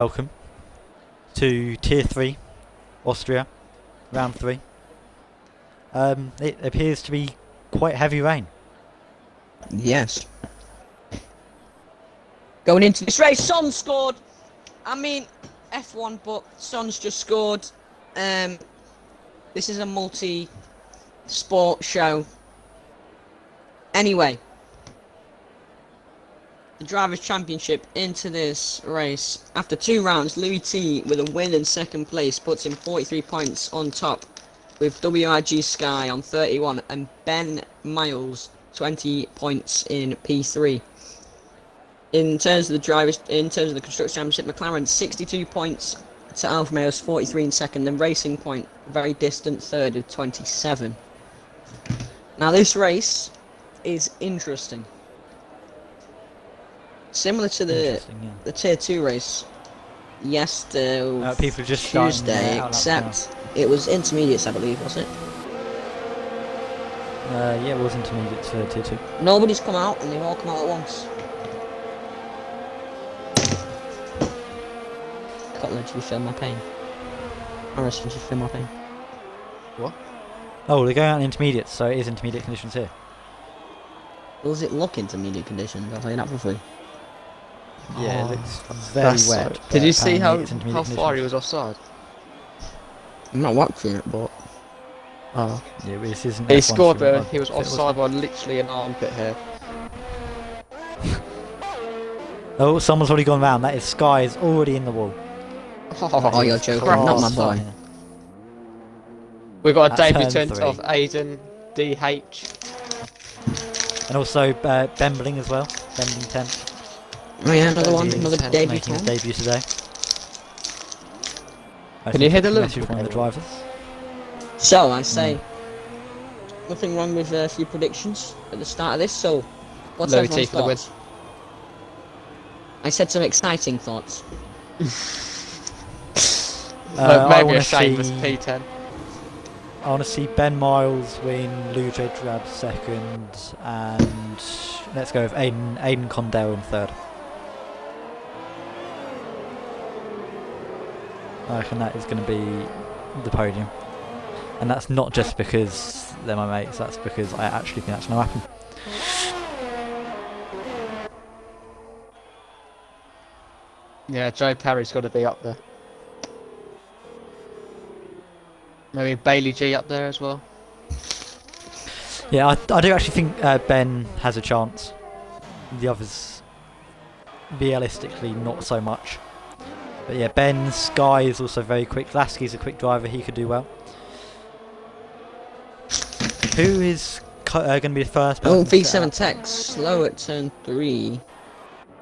Welcome to Tier 3, Austria, round 3. It appears to be quite heavy rain. Yes. Going into this race, Son scored. I mean, F1, but Son's just scored. This is a multi-sport show. Anyway, the Drivers' Championship into this race. After 2 rounds, Louis T, with a win in second place, puts in 43 points on top, with WRG Sky on 31 and Ben Miles 20 points in P3. In terms of the Constructors' Championship, McLaren 62 points to Alfa Romeo's 43 in second, and Racing Point very distant third with 27. Now this race is interesting. Similar to the Tier 2 race, people just Tuesday, except it was intermediates, I believe, was it? Yeah, it was intermediates for Tier 2. Nobody's come out, and they've all come out at once. Can't let you feel my pain. I rest you feel my pain. What? Oh, they're going out in intermediates, so it is intermediate conditions here. Does it look intermediate conditions? I'll tell you that for free. Yeah, it looks very wet. Did you see how far far he was offside? I'm not watching it, but... Oh. Yeah, this isn't He F1 scored, stream, but he was offside by literally an armpit here. Oh, someone's already gone round. That is Sky is already in the wall. Oh, you're joking, not my boy. We've got a That's debutant turn of Aiden DH. And also Bembling as well. Bembling 10th. Oh yeah, another one, Making another his debut. Making his debut today. Can you hear the message Liverpool from one of the drivers? So, I say, nothing wrong with a few predictions at the start of this, so what's Louis everyone's T for the win. thoughts? I said some exciting thoughts. I Maybe want a to shameless see. P10. I want to see Ben Miles win, Louis J. Drab second, and let's go with Aiden Condell in third. I reckon that is going to be the podium. And that's not just because they're my mates, that's because I actually think that's going to happen. Yeah, Joe Perry's got to be up there. Maybe Bailey G up there as well. Yeah, I do actually think Ben has a chance. The others, realistically, not so much. But yeah, Ben, Sky is also very quick. Lasky's a quick driver, he could do well. Who is going to be the first person? Oh, V7 Tech, slow at turn 3.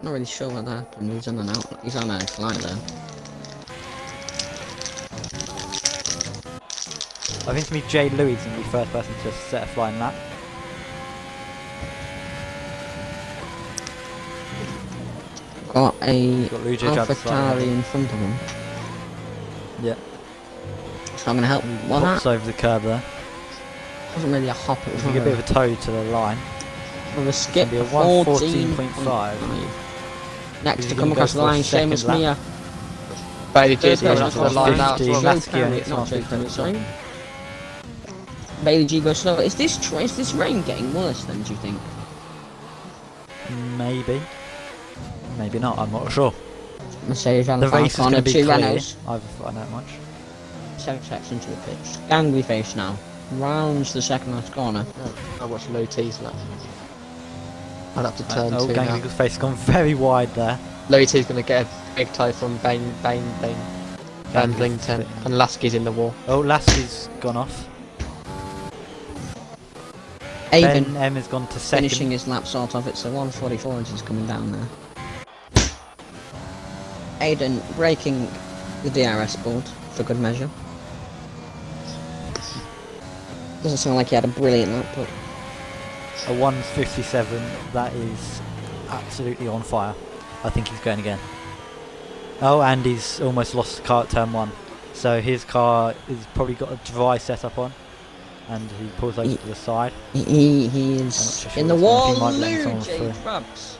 Not really sure what happened, he's on an out, he's on a fly there. I think it's going to be Jay Louis is going to be the first person to set a flying lap. Got a Got Louis J. Alpha Drab flying Tauri ahead. in front of him. Yeah. So I'm gonna help. Well, Hops that over the curb there. wasn't really a hop, it was If you get a bit of a toe to the line, a skip. it'll be a 14.5. 114.5. Next Is to he come gonna go across the for a line, second Seamus lap? Mia. Bailey G's Third going up person to the line now as 50, well. Lasky Joe on Perry, its not off, Joe Perry, 50. sorry. Bailey G goes slow. Is this rain getting worse then, do you think? Maybe. Maybe not, I'm not sure. Mercedes around The the far race is going corner, to be 2 clear, Renaults. I know that much. 7 seconds into the pitch. Gangly face now. Rounds the second last corner. I watched Louis T's lap. I'll have to turn Oh, 2 now. Gangly's face has gone very wide there. Louis T's going to get a big toe from Bamblington, and Lasky's in the wall. Oh, Lasky's gone off. Aiden Ben M has gone to second. finishing his lap sort of. It's a 144 inches coming down there. Aiden breaking the DRS board for good measure. Doesn't sound like he had a brilliant lap, but A 157, that is absolutely on fire. I think he's going again. Oh, and he's almost lost the car at turn 1. So his car has probably got a dry setup on. And he pulls over to the side. he I'm not is too sure in the what's wall. going on. He might let Lou someone J. through. Krabs.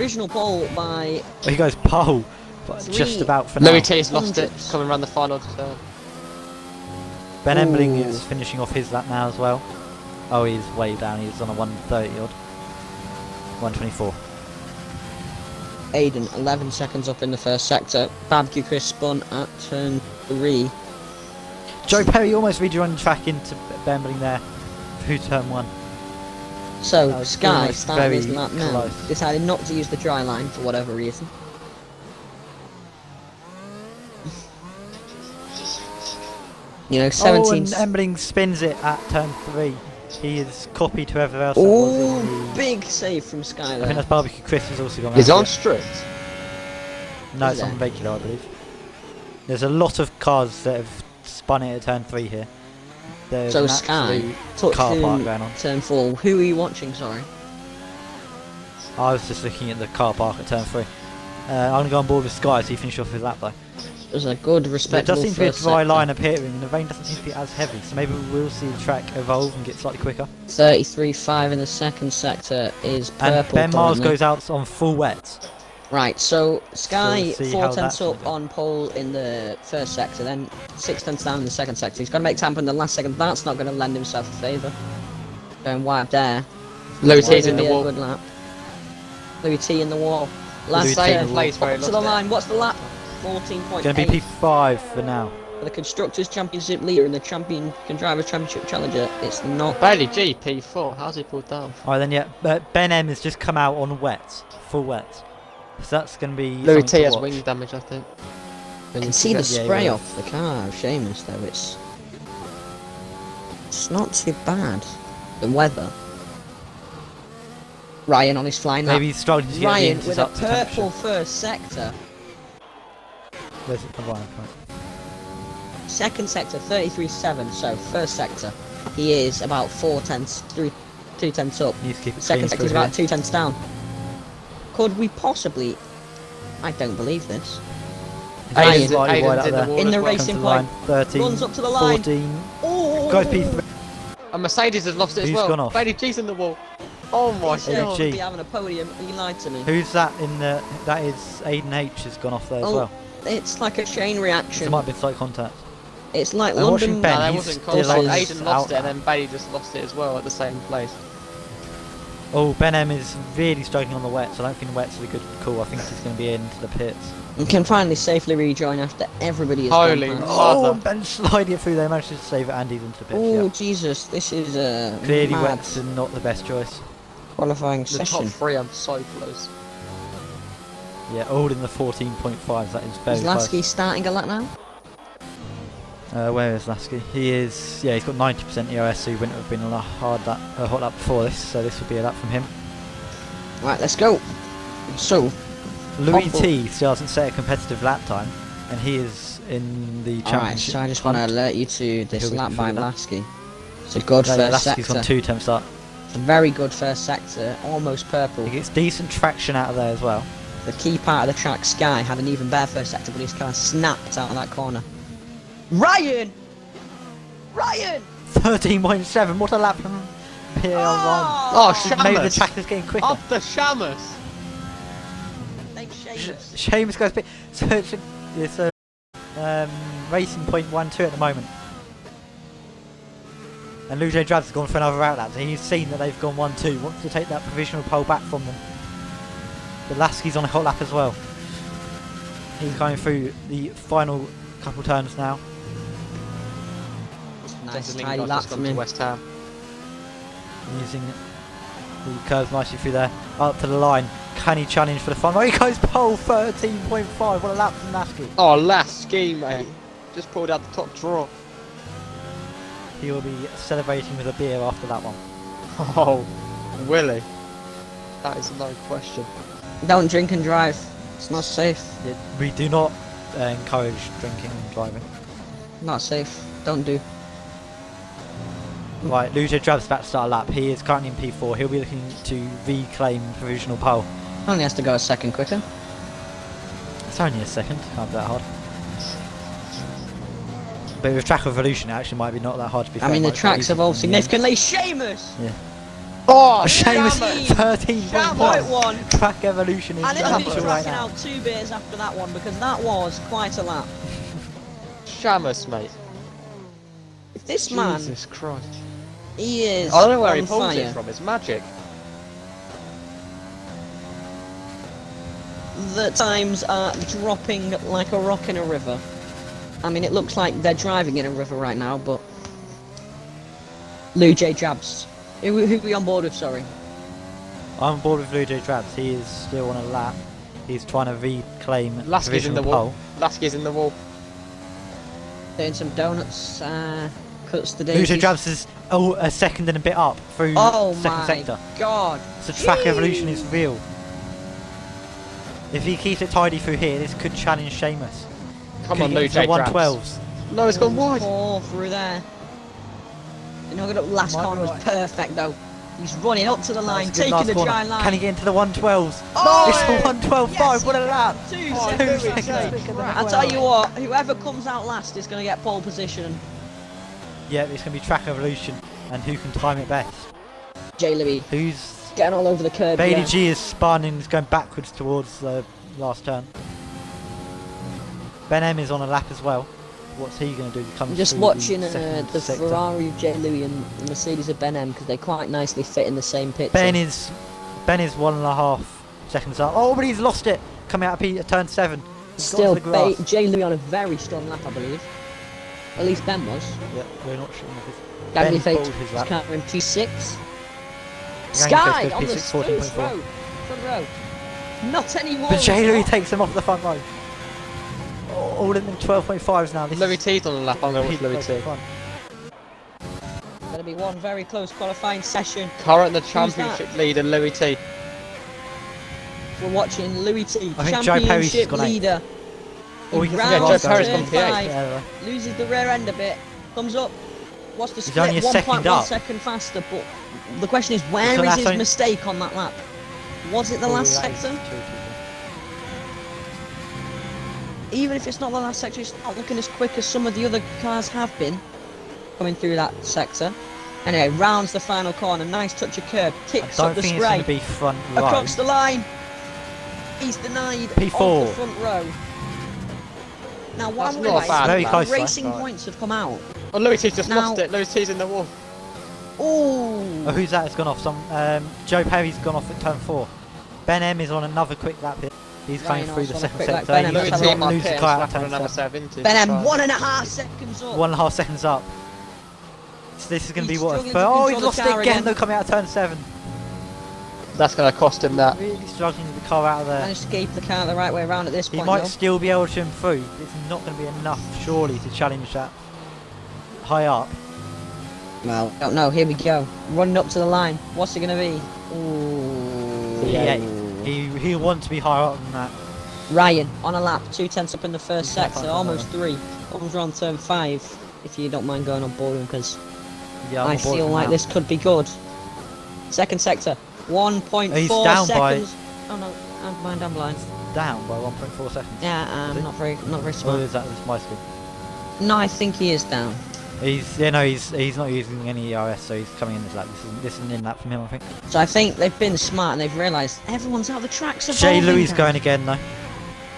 Provisional pole by Oh, he goes pole. but just about for now. Louis T's lost it, coming around the final turn. Ben Ooh. Embling is finishing off his lap now as well. Oh, he's way down. He's on a 130 odd. 124. Aiden, 11 seconds up in the first sector. Barbecue Chris spun at turn 3. Joe Perry almost rejoined track into Ben Embling there through turn 1. So, Sky, almost starting his very lap now, close. decided not to use the dry line for whatever reason. You know, 17... Oh, and Embling spins it at turn 3. He is copied whoever else that was in Oh, the... big save from Sky I think there. that's Barbecue Chris has also gone He's out on there. strict. No, Is it's on there? regular, I believe. There's a lot of cars that have spun it at turn 3 here. There's So an Sky absolute took car park to going on. turn 4. Who are you watching, sorry? I was just looking at the car park at turn 3. I'm going to go on board with Sky so he finished off his lap though. It was a good, There respectable does seem to be a first dry sector. line appearing and the rain doesn't seem to be as heavy, so maybe we will see the track evolve and get slightly quicker. 33.5 in the second sector is And purple. Ben Miles currently. goes out on full wet. Right, so Sky we'll see 4 how tenths that's up gonna on pole in the first sector, then 6 tenths down in the second sector. He's got to make time in the last second. That's not going to lend himself a favour. Going wide there. Louis Might T's in the be a wall. good lap. Louis T in the wall. Louis Last T in second. the place where he Up to lost the it. line. What's the lap? 14.8. Going to be P5 for now. For the Constructors' Championship leader and the Drivers' Championship challenger, it's not. Bailey G, P4. How's he pulled down? Alright then, yeah. Ben M has just come out on wet. Full wet. So that's going to be Louis something T to has watch. wing damage, I think. I can see the Yeah, he spray will. off the car of Seamus though, it's not too bad. The weather. Ryan on his flying lap. Maybe he's struggling to get the Ryan inches with a up to temperature. purple first sector. Where's it? Oh, right. Second sector 33.7, so first sector. He is about 4 tenths, 2 tenths up. Needs to keep it Second clean sector is through about 2 tenths down. Could we possibly... I don't believe this. here. Ryan, Slightly wide Aiden's up in the there. wall In as the well. race. Comes to Racing the line. point. 13, Runs up to the line. 14. Oh! Goes P3. And Mercedes has lost it as Who's well. gone off? Bailey G's in the wall. Oh my He said god. he'd be having a podium, he lied to me. Who's that in the... That is Aiden H has gone off there as Oh, well. It's like a chain There reaction. might have been slight contact. It's like I'm watching London... Ben. No, that he's wasn't still close. on Aiden lost out. it and then Bailey just lost it as well at the same place. Oh, Ben M is really struggling on the wet, so I don't think the wet's a good call. I think he's going to be into the pits. You can finally safely rejoin after everybody has Holy gone past. Mother. Oh, Ben sliding it through there, managed to save it and he's into the pits. Oh, Yeah. Jesus, this is a Clearly mad wet's not the best choice. qualifying The top session. 3, I'm so close. Yeah, all in the 14.5s, that is very Is close. Lasky starting a lap now? Where is Lasky? He is, yeah, he's got 90% EOS, so he wouldn't have been a hot lap before this, so this will be a lap from him. Right, let's go. So, Louis Awful. T still hasn't set a competitive lap time, and he is in the alright, championship. so I just want to hunt. alert you to this He'll be lap by through that. Lasky. It's a good Yeah, first Lasky's sector. on 2 temps start. It's a very good first sector, almost purple. He gets decent traction out of there as well. The key part of the track, Sky, had an even better first sector, but his car snapped out of that corner. Ryan! Ryan! 13.7, what a lap from Pierre Oh, Ryan. Maybe the Shamus! track is getting quicker. Up the Shamus! Thanks, Seamus. Seamus goes bit. So it's a racing point 1-2 at the moment. And Lujo Drabs has gone for another outlap. So he's seen that they've gone 1-2. Wants to take that provisional pole back from them. But Lasky's on a hot lap as well. He's going through the final couple turns now. Nice, Jensen tidy Lingard lap just gone from to him. West Ham. Using the curves nicely through there. Up to the line. Can he challenge for the final? Oh, he goes pole 13.5. What a lap from Lasky. Oh, last ski, mate. Just pulled out the top draw. He will be celebrating with a beer after that one. Oh, Willie. That is no question. Don't drink and drive. It's not safe. We do not encourage drinking and driving. Not safe. Don't do. Right, Lujo Drab's about to start a lap. He is currently in P4. He'll be looking to reclaim provisional pole. Only has to go a second quicker. It's only a second, can't be that hard. But with track evolution, it actually might be not that hard to be fair. I mean, the Might be track's easy evolved in the end. significantly. Seamus! Yeah. Oh, Seamus, Shamus! 13.1. 0.1. Track Evolution is And it'll be actual right tracking now. out 2 beers after that one because that was quite a lap. Shamus, mate. If this man, Jesus Christ. he is I don't know where on he pulls fire. it from. It's magic. The times are dropping like a rock in a river. I mean, it looks like they're driving in a river right now, but... Lou J. Jabs. Who are we on board with, sorry? I'm on board with Blue Jay Drabs. He is still on a lap. He's trying to reclaim Lasky's in the provisional wall. pole. Lasky's in the wall. Doing some donuts, cuts the Blue daisies. Jay Drabs is a second and a bit up through Oh second my sector. god. So track Jeez. evolution is real. If he keeps it tidy through here, this could challenge Seamus. Come Could on, he Lou get to J. the Drabs. 112s. No, it's gone wide. Fall through there. You know, the last Might corner be was right. perfect though. He's running up to the line, That's a good taking last the corner. dry line. Can he get into the 112s? Oh, It's a 112.5, yes, what a lap! 2 Oh, seconds. Louis J. I'll tell you what, whoever comes out last is going to get pole position. Yeah, it's going to be track evolution, and who can time it best? J. Louis Who's... getting all over the curb. Bailey yeah. G is spun and is going backwards towards the last turn. Ben M is on a lap as well. What's he going to do? He comes I'm just through watching second the sector. Ferrari of J. Louis and the Mercedes of Ben M because they quite nicely fit in the same pit. Ben is 1.5 seconds up. Oh, but he's lost it. Coming out of turn 7. He's Still, got to the grass. J. Louis on a very strong lap, I believe. At least Ben was. Yeah, we're not sure. Gary Ben Fate pulled his lap. carrying P6. Gary Sky Fate on the goes P6, first 14.4. row. Front row. Not anymore. But J. Louis Not. takes him off the front row. All in them 12.5s now. This Louis is T's on the lap. I'm going to watch Louis close to T. fun. Going to be one very close qualifying session. Current the that? championship leader, Louis T. We're watching Louis T, I think Joe Perry's championship gone 8th. leader. Oh, In he round gets Yeah, Joe Perry's turn gone P8. 5, Yeah, loses the rear end a bit, comes up. What's the He's split? only a second 1.1 up. second faster, but the question is, where So is that's his only- mistake on that lap? Was it the Oh, last that is sector? true. Even if it's not the last sector, it's not looking as quick as some of the other cars have been coming through that sector. Anyway, rounds the final corner, nice touch of curb, I kicks don't up the think it's going spray, to be front row. across the line. He's denied P4. off the front row. Now, what That's I'm not realising, bad, Very close, racing right? points have come out. Oh, Louis T's just Now- lost it. Louis T's in the wall. Oh, Ooh. who's that has gone off? Joe Perry's gone off at turn 4. Ben M is on another quick lap here. He's Ryan going through the also on a second quick lap. sector. Ben M He's Louis Let's T have in a my lose the pit. car at Slapping turn another 7. 70. Ben M, Fine. 1.5 seconds up. 1.5 seconds up. So this is going to be He's what? struggling to Oh, he's control the lost it car again again. though, coming out of turn 7. That's going to cost him that. Really struggling with the car out of there. Managed to keep the car the right way around at this He point. might though. still be able to improve. It's not going to be enough, surely, to challenge that high up. Well, don't know. Here we go. Running up to the line. What's it going to be? Ooh. P8. He'll want to be higher up than that. Ryan on a lap, 2/10 up in the first He's not sector, far almost from 3. Almost around turn 5. If you don't mind going on board because Yeah, I'm I on board feel for like now. this could be good. Second sector, 1.4 He's down by- seconds. Oh no, I'm blind. Down by 1.4 seconds. Yeah, Is he? not very Or smart. is that just my screen? No, I think he is down. He's not using any ERS, so he's coming in this lap. This is an in lap from him, I think. So I think they've been smart and they've realised everyone's out. The track's Jay evolving. Louis guys. going again though.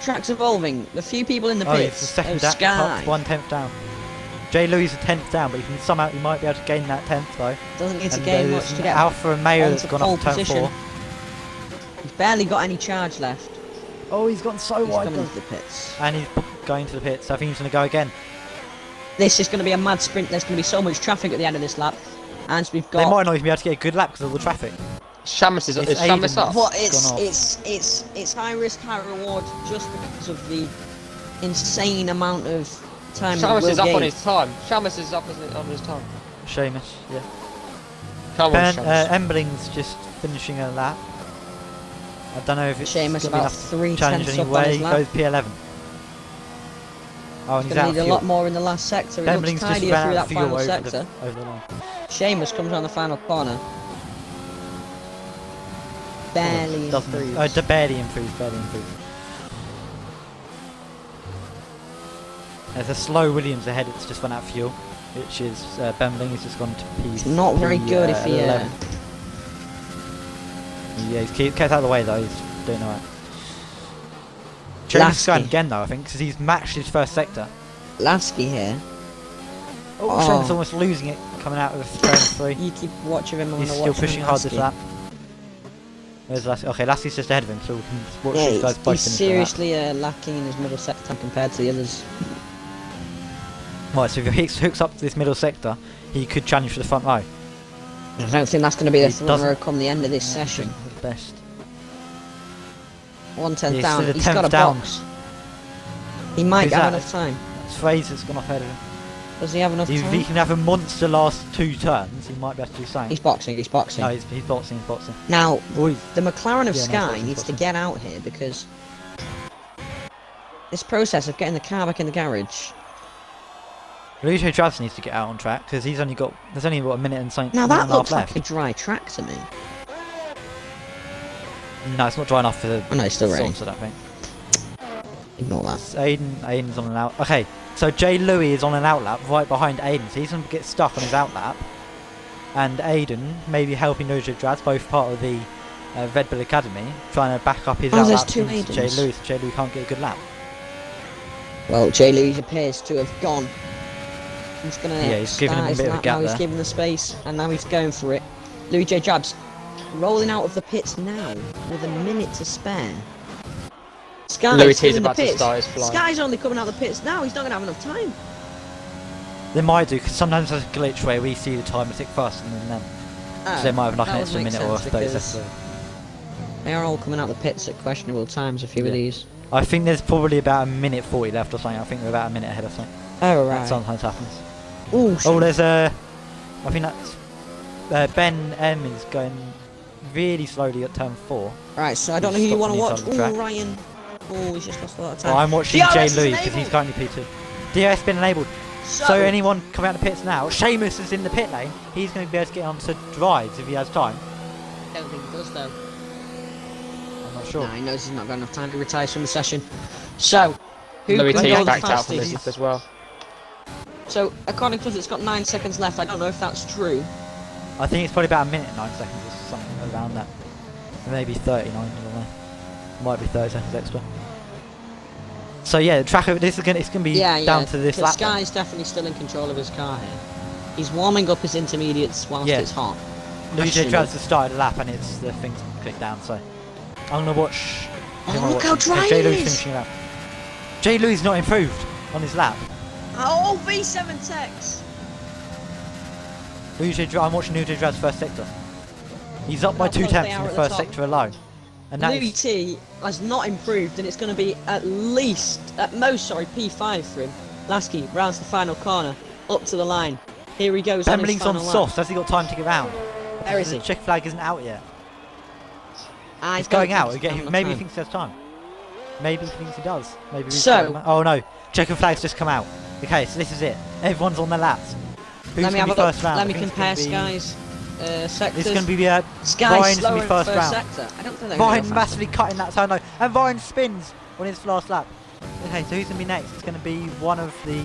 Track's evolving. The few people in the Oh, it's pits the second of down. Sky 1/10 down. Jay Louis is 10th down, but somehow he might be able to gain that 10th though. doesn't need to And gain there's much to get Alpha and Mayo that's onto gone pole off turn position. 4. He's barely got any charge left. Oh, he's gone so He's wide coming though. into the pits. And he's going to the pits, so I think he's going to go again. This is going to be a mad sprint. There's going to be so much traffic at the end of this lap, and we've They got. might not even be able to get a good lap because of the traffic. Shamus is It's Shamus Aiden. up. But Gone off. it's high risk, high reward, just because of the insane amount of time. that Shamus Will is up on gain. his time. Shamus is up on his time. Seamus, yeah. Come on, Ben, Shamus. Emberling's just finishing a lap. I don't know if it's Seamus gonna be about enough 3 challenge tenths up on anyway. his He lap. goes P11. Oh, and he's Gonna out of need a fuel. lot more in the last sector. He Emberling's looks just tidier ran through out that of fuel final over sector. over the line. Seamus comes around the final corner. Barely Doesn't improved. barely improved. There's a slow Williams ahead. It's just run out of fuel, which is Bembling has just gone to P. It's not very good if he. 11. Yeah, he's kept out of the way though. He's doing alright. Seamus is going Lasky. again though, I think, because he's matched his first sector. Lasky here. Oh, Oh. Seamus almost losing it coming out of turn 3. You keep watching him. He's still pushing hard this lap. Where's Lasky? Okay, Lasky's just ahead of him, so we can watch Yeah, these guys both he's finish the lap. seriously lacking in his middle sector time compared to the others. Right, so if he hooks up to this middle sector, he could challenge for the front row. I don't think that's going to be the He front doesn't- row come the end of this session. The best. 110 Yeah, down. so the He's got 10th a down. box. He might Who's have that? enough time. It's Fraser's gone off ahead of him. Does he have enough If he time? can have a monster last 2 turns, he might be able to do something. He's boxing. He's boxing. No, he's boxing, he's boxing. Now, Oh, he's the McLaren of Yeah, no, Sky boxing, needs to boxing. get out here because this process of getting the car back in the garage. Lucio Travis needs to get out on track because he's only got. There's only about a minute and something. Now minute that and a half looks like left. a dry track to me. No, it's not dry enough for the. Oh no, it's still raining. softs, I don't think. Ignore that. It's Aiden's on an out. Okay, so Jay Louis is on an outlap right behind Aiden, so he's gonna get stuck on his outlap. And Aiden maybe helping Lucio Travis, both part of the Red Bull Academy, trying to back up his Oh, there's outlap two into Jay Aidens. Louis. Jay Louis can't get a good lap. Well, Jay Louis appears to have gone. He's gonna Yeah, he's giving him a start his bit of a lap gap now. He's there. giving the space, and now he's going for it. Louis J. Jabs rolling out of the pits now with a minute to spare. Sky's Louis still T's in the about to pits. start his flight. Sky's only coming out of the pits now. He's not gonna have enough time. They might do because sometimes there's a glitch where we see the timer tick first and then them. So they might have like an that extra would make minute or sense 30 because seconds. They are all coming out of the pits at questionable times. A few of Yeah. these. I think there's probably about a minute 40 left or something. I think we're about a minute ahead or something. Oh That right. sometimes happens. Ooh, Oh, there's a. I think that's Ben M is going really slowly at turn 4. right. So I don't know who He's you want to stopped watch. on the Ooh, track. Ryan. Oh, he's just lost a lot of time. Well, I'm watching DRS Jay is Louis because he's enabled! currently P2. DRS been enabled. So anyone coming out of the pits now, Seamus is in the pit lane. He's going to be able to get onto drives if he has time. I don't think he does though. I'm not sure. No, he knows he's not got enough time to retire from the session. So, who Louis can T's go the backed out from fastest? this as well. So, according to us, it's got 9 seconds left. I don't know if that's true. I think it's probably about a minute and 9 seconds or something around that. Maybe 39, I don't know. Might be 30 seconds extra. So yeah, the track. This is gonna. It's gonna be down to this lap. Sky's definitely still in control of his car here. He's warming up his intermediates whilst Yeah. it's hot. Luigi Actually- tries to start the lap and it's the thing's clicked down. So I'm gonna watch. Oh, look how dry Jay it Louis is! finishing it up. Jay Louis not improved on his lap. Oh, V7 Tex! I'm watching Luigi Drad's first sector. He's up by How 2 close they tenths are in the at the first top. sector alone. And that Louis is T has not improved, and it's going to be at least, at most, sorry, P5 for him. Lasky rounds the final corner, up to the line. Here he goes on his Bemling's on final lap. soft. Has he got time to get round? Where is The he? check flag isn't out yet. I He's don't going think out. he's Again, got enough maybe he time. thinks there's time. Maybe he thinks he does. Maybe he's So- got him- oh no, checker flag's just come out. Okay, so this is it. Everyone's on their laps. Who's Let me going have to a be look. first round? Let me I think it's compare gonna be- Sky's sectors. It's going to be Sky's Ryan's slower gonna be in first first round. sector. I don't think they're Ryan gonna go massively cutting that turn though, and Ryan spins on his last lap. Okay, so who's going to be next? It's going to be one of the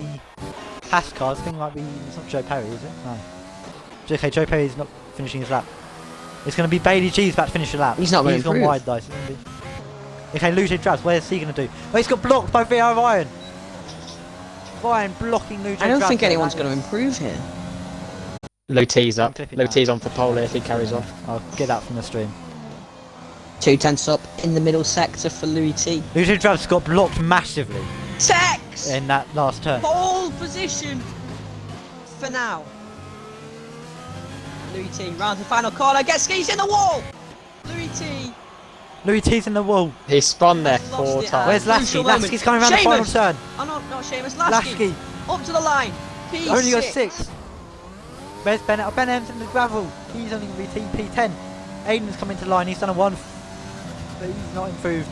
Haas cars. I think it might be. It's not Joe Perry, is it? No. Okay, Joe Perry's not finishing his lap. It's going to be Bailey G's about to finish the lap. He's not gonna He's gone improve. wide though. So it's gonna be... Okay, Luigi Drabs, where's he going to do? Oh, he's got blocked by VR Ryan. Ryan blocking Luigi I don't Drabs think there, anyone's that going to is- improve here. Low T's up. Clip it Low now. T's on for pole if he carries on. I'll get that from the stream. 2 tenths up in the middle sector for Louis T. Luigi Drabs got blocked massively Tex! in that last turn. Pole position for now. Louis T rounds the final corner, gets skis in the wall! Louis T. Louis T's in the wall. He spun there Lost 4 it, times. Where's Lasky? crucial moment. Lasky's coming around the final Seamus! turn. Oh no, not Seamus, Lasky. Lasky Up to the line. P6. only got 6. Where's Bennett? Oh, Ben M's in the gravel. He's only going to be P10. Aiden's coming to the line. He's done a 1, but he's not improved.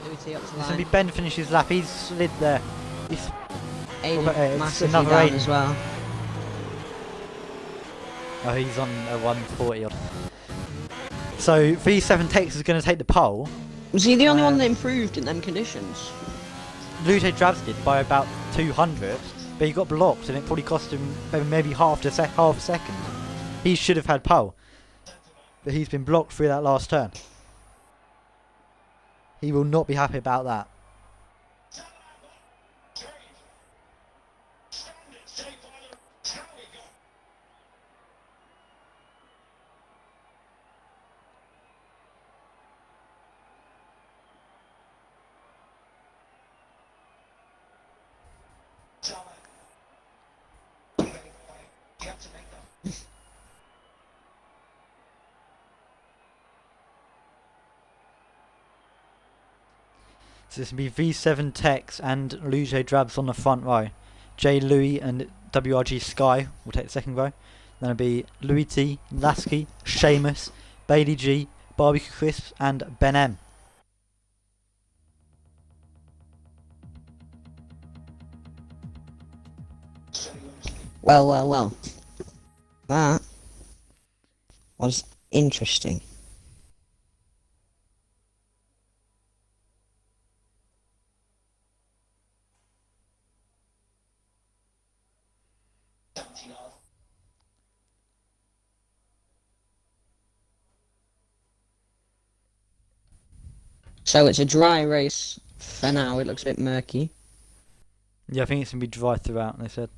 Louis T up to It's the going to be line. Ben finishes his lap. He's slid there. He's, Aiden it's massively another down Aiden. as well. oh, he's on a 140 odd. So V7 Tex is going to take the pole. Was he the only one that improved in them conditions? Lute Drabs did by about 200, but he got blocked and it probably cost him maybe half a second. He should have had pole. but he's been blocked through that last turn. He will not be happy about that. So this will be V7 Tex and Luge Drabs on the front row. J Louis and WRG Sky will take the second row. Then it'll be Louis T, Lasky, Seamus, Bailey G, Barbecue Crisps and Ben M. Well. That was interesting. So it's a dry race for now. It looks a bit murky. Yeah, I think it's going to be dry throughout, they said.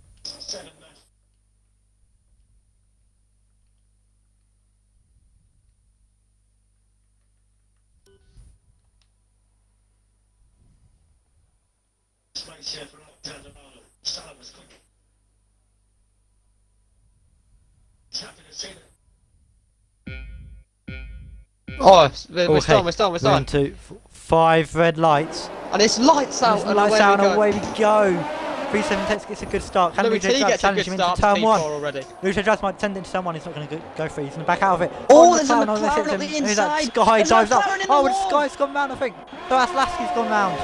Oh, we're Okay, done. we're into 5 red lights. And it's lights out, It's and lights out and away away we go. 3-7 Tex gets a good start. Can Louis Luge T Drabs gets a challenge good him start into for turn P4 1? already. Luge Drabs might send it into turn 1. He's not going to go for it. He's going to back out of it. Oh, the there's a McLaren on the McLaren system. up the Who's that? inside. Sky There's a dives up. McLaren in the Oh, and wall. Sky's gone round, I think. No, that's Lasky's gone round.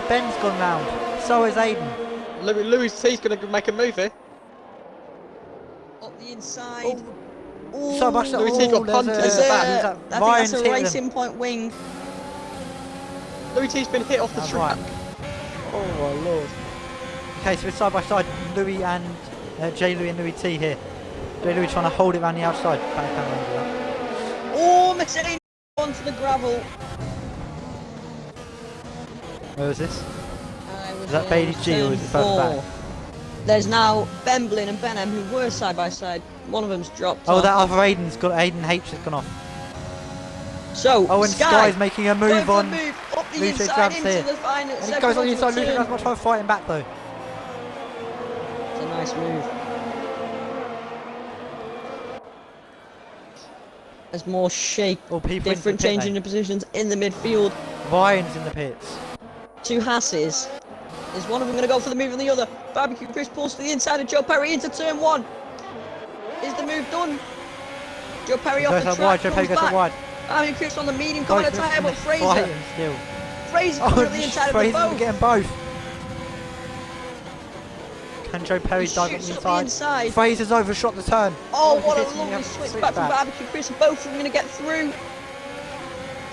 Ben's gone round. So is Aiden. Louis T's going to make a move here. Up the inside. So much that Louis T got punted in the back. I think Ryan's that's a hit racing point wing. Louis T's been hit off the That's track. right. Oh my lord. Okay, so it's side by side. Louis and J Louis and Louis T here. J Louis trying to hold it around the outside. Back down under that. Oh, Mercedes onto the gravel. Where was this? Was Is that Bailey G or is it further back? There's now Bemblin and Benham who were side by side. One of them's dropped Oh, off. that other Aiden H has gone off. So, Oh, and Sky's making a move going on. for the move up the Luge inside Drabs into here. the final. And he goes on the inside. Luge Drabs might try fighting back though. It's a nice move. There's more shape, Oh, people different into the pit changing of positions in the midfield. lane. Ryan's in the pits. 2 Hasses. Is one of them going to go for the move on the other? Barbecue Chris pulls to the inside of Joe Perry into turn 1. Is the move done? Joe Perry off Goes the out track, wide. Joe Perry comes goes out back. wide. Barbecue Chris on the medium coming to tie, but Fraser. Fighting still. Fraser Oh, coming to the inside of the Fraser's boat. getting both. Can Joe Perry He dive on shoots the up the inside? inside. Fraser's overshot the turn. Oh, He what a gets in the lovely other switch back from back. Barbecue Chris. Both of them going to get through.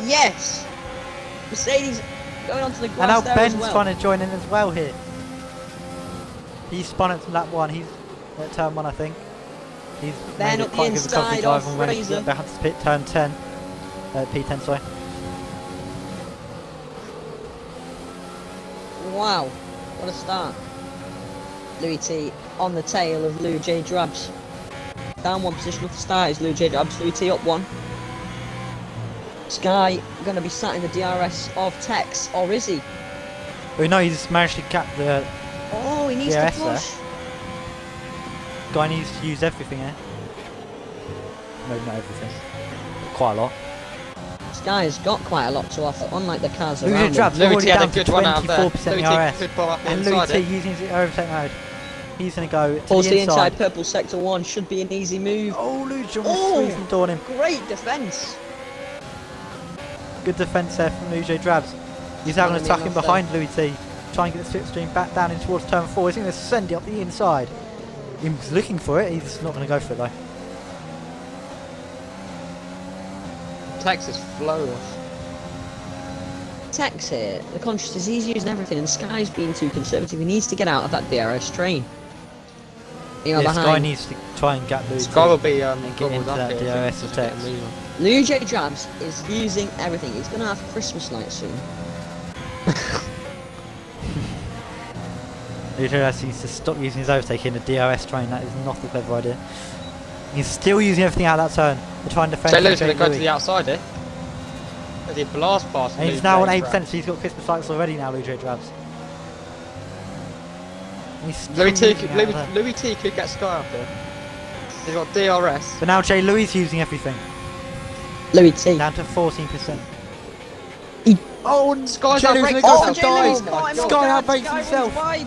Yes. Mercedes going onto the And grass now there Ben's as well. trying to join in as well here. He's spun it from lap 1. He's at turn 1, I think. He's Ben made up it the quite a good recovery inside drive of and managed to Fraser. get behind the pit turn 10. P10, sorry. Wow, what a start. Louis T on the tail of Lou J Drabs. Down 1 position off the start is Lou J Drabs. Louis T up 1. Sky going to be sat in the DRS of Tex, or is he? We know he's managed to cap the Oh, he needs DRS to push. guy needs to use everything here. No, not everything. But quite a lot. Sky has got quite a lot to offer, unlike the cars Louis around him. Drabs Louis already T had down a to good one out there. 24% Louis T DRS. could pull up the And Louis inside T it. using his overtake mode. He's going to go to Pulls the inside. purple sector 1, should be an easy move. Oh, Luge almost Oh. squeezed and dawned him. Great defence. Good defence there from Luge Drabs. He's now going to tuck in behind Louis T. Try and get the slipstream back down in towards turn 4. He's going to send it up the inside. He's looking for it. He's not going to go for it though. Texas flow off. Tex here, the conscious is he's using everything and Sky's being too conservative. He needs to get out of that DRS train. You know, Yeah, Sky behind. needs to try and gap Louis Sky will T. be get gobbled into up that here. DRS if he attack. doesn't get a move on. Louis J. Drabs is using everything. He's gonna have Christmas lights soon. Louis Drabs needs to stop using his overtake in a DRS train. That is not a clever idea. He's still using everything out of that turn. They're trying to defend. So Louis going to Jay go to Louis. the outside here. There's a blast pass. And he's now on 8%, so he's got Christmas lights already now, Louis J. Drabs. He's still Louis T. using out of that. Louis T. could get Sky up here. He's got DRS. But now Jay Louis is using everything. Louis T. Down to 14%. Oh, Sky's Jay out Louis breaking gonna himself. go Louis dive. caught him off Sky guard. outbreaks Sky himself. runs wide.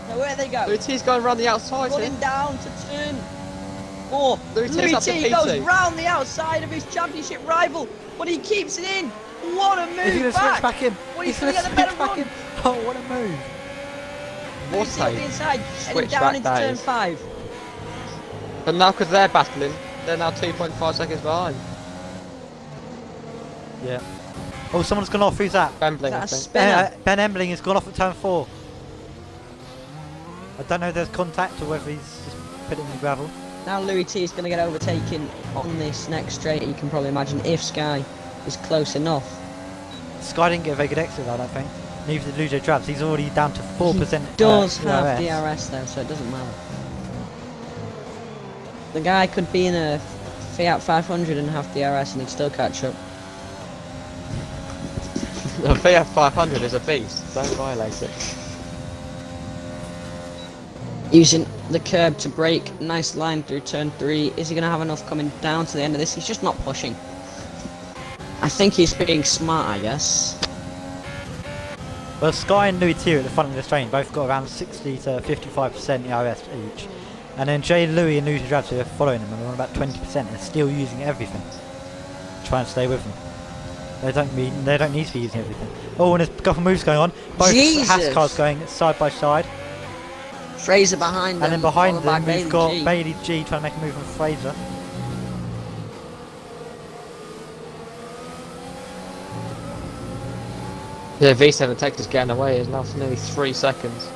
Now where they go? Louis T's going around the outside here. Running down to turn 4. Louis T's Louis up to T goes P2. round the outside of his championship rival, but he keeps it in. What a Is he going move to switch back! back in? Well, He's he's going gonna to get a switch better back in. run. Oh, what a move. What Louis T on the a inside, heading switch down back into that turn is. 5. But now because they're battling, they're now 2.5 seconds behind. Yeah. Oh, someone's gone off. Who's that? Bembling, I That's a think. spinner. Ben Embling has gone off at turn 4. I don't know if there's contact or whether he's just put it in the gravel. Now Louis T is going to get overtaken on this next straight, you can probably imagine, if Sky is close enough. Sky didn't get a very good exit, I don't think. Neither did Lujo Drabs. He's already down to 4%. He does have DRS. DRS though, so it doesn't matter. The guy could be in a Fiat 500 and have DRS and he'd still catch up. The Fiat 500 is a beast. Don't violate it. Using the curb to brake, nice line through turn 3. Is he going to have enough coming down to the end of this? He's just not pushing. I think he's being smart, I guess. Well, Sky and Louis T at the front of the train both got around 60 to 55% DRS each. And then Jay Louis and Lujo Drabs who are following him and are on about 20% and still using everything. Trying to stay with them. They don't need to be using everything. Oh, and there's a couple of moves going on. Both Jesus. Haas cars going side by side. Fraser behind them. And then behind followed by them we've Bailey got G. Bailey G trying to make a move on Fraser. Yeah, V7 Tech is getting away. Is now for nearly 3 seconds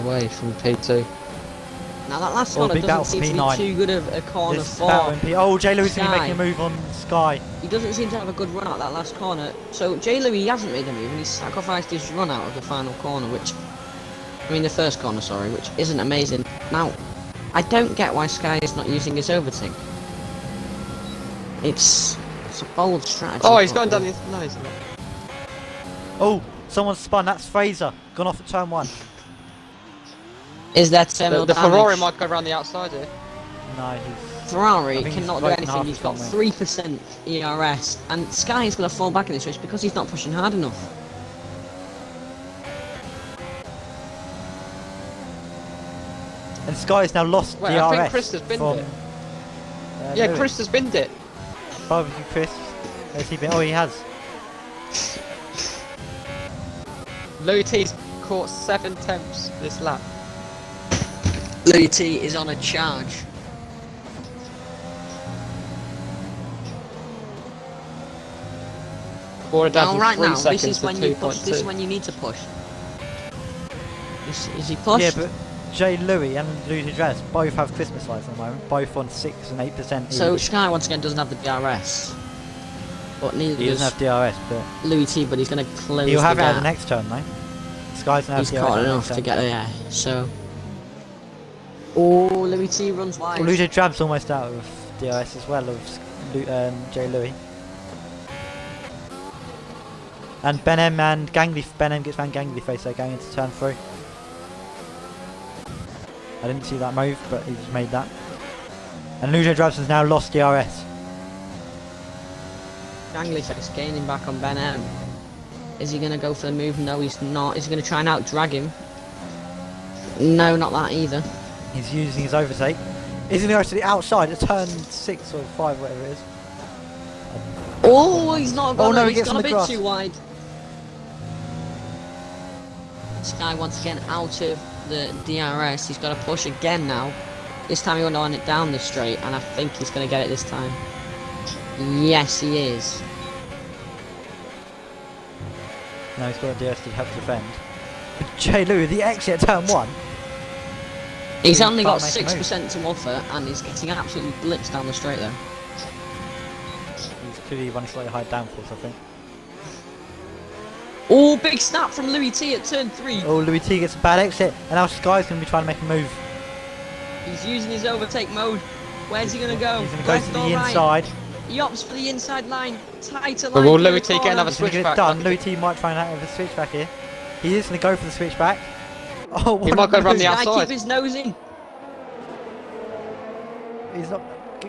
away from P2. Now that last Well, corner big battle doesn't for seem to P9. be too good of a corner This for. battle in P. Oh, Jay Louis is going to be Sky. making a move on Sky. He doesn't seem to have a good run out that last corner. So Jay Louis hasn't made a move and he's sacrificed his run out of the final corner, the first corner, sorry, which isn't amazing. Now, I don't get why Sky is not using his overtake. It's a bold strategy. Oh, he's but- going down the... No, he's not. Oh, someone spun. That's Fraser. Gone off at turn 1. Is that terminal The Ferrari damage? might go around the outside here. No, he's... Ferrari I think he's cannot do broken half anything. his He's got front 3% ERS, and Sky is going to fall back in this race because he's not pushing hard enough. And Sky's now lost Wait, DRS I think Chris has binned from... it. Yeah, Louis. Chris has binned it. Barbecue Chris. Has he been? Oh, he has. Louis T's caught 7 temps this lap. Louis T is on a charge. Brought it down Now, from right 3 now, seconds this is to when you push. This is 2.2. when you need to push. Is he pushed? Yeah, but Jay Louis and Lujo Drabs both have Christmas lights at the moment. Both on 6 and 8% So each. Sky once again doesn't have the DRS, but neither He doesn't does have DRS, but Louis T. But he's going to close. he'll have the it at gap. the next turn, though. Sky's gonna have He's DRS caught at the enough next to turn. get there. So. Oh, Louis T runs wide. Well, Lujo Drabs almost out of DRS as well of Jay Louis. And Ben M and Gangly. Ben M gets Van Gangly face there going into turn 3. I didn't see that move, but he's made that. And Lujo Drabs has now lost DRS. Ganglyface gaining back on Ben M. Is he going to go for the move? No, he's not. Is he going to try and out-drag him? No, not that either. He's using his overtake. Is he going to go to the outside at turn 6 or 5, whatever it is? Oh, he's not gone. Oh, no, he He's gets gone on a the bit grass. too wide. Sky once again out of the DRS. He's got to push again now. This time he went on it down the straight, and I think he's going to get it this time. Yes, he is. No, he's got a DRS to help defend. J. Louis, the exit at turn 1. He's He only got can't make a move. 6% to offer, and he's getting absolutely blitzed down the straight there. He's clearly running slightly higher downforce, I think. Oh, big snap from Louis T at turn 3. Oh, Louis T gets a bad exit, and now Sky's going to be trying to make a move. He's using his overtake mode. Where's he going to go? He's going to go Left to the or right? inside. He opts for the inside line. Tighter But line. will through Louis the T get corner. another He's going to get it switchback? done. Louis T might try and have a switchback here. He is going to go for the switchback. Oh, He what might a go run move. the Guy outside. keep his nose in. He's not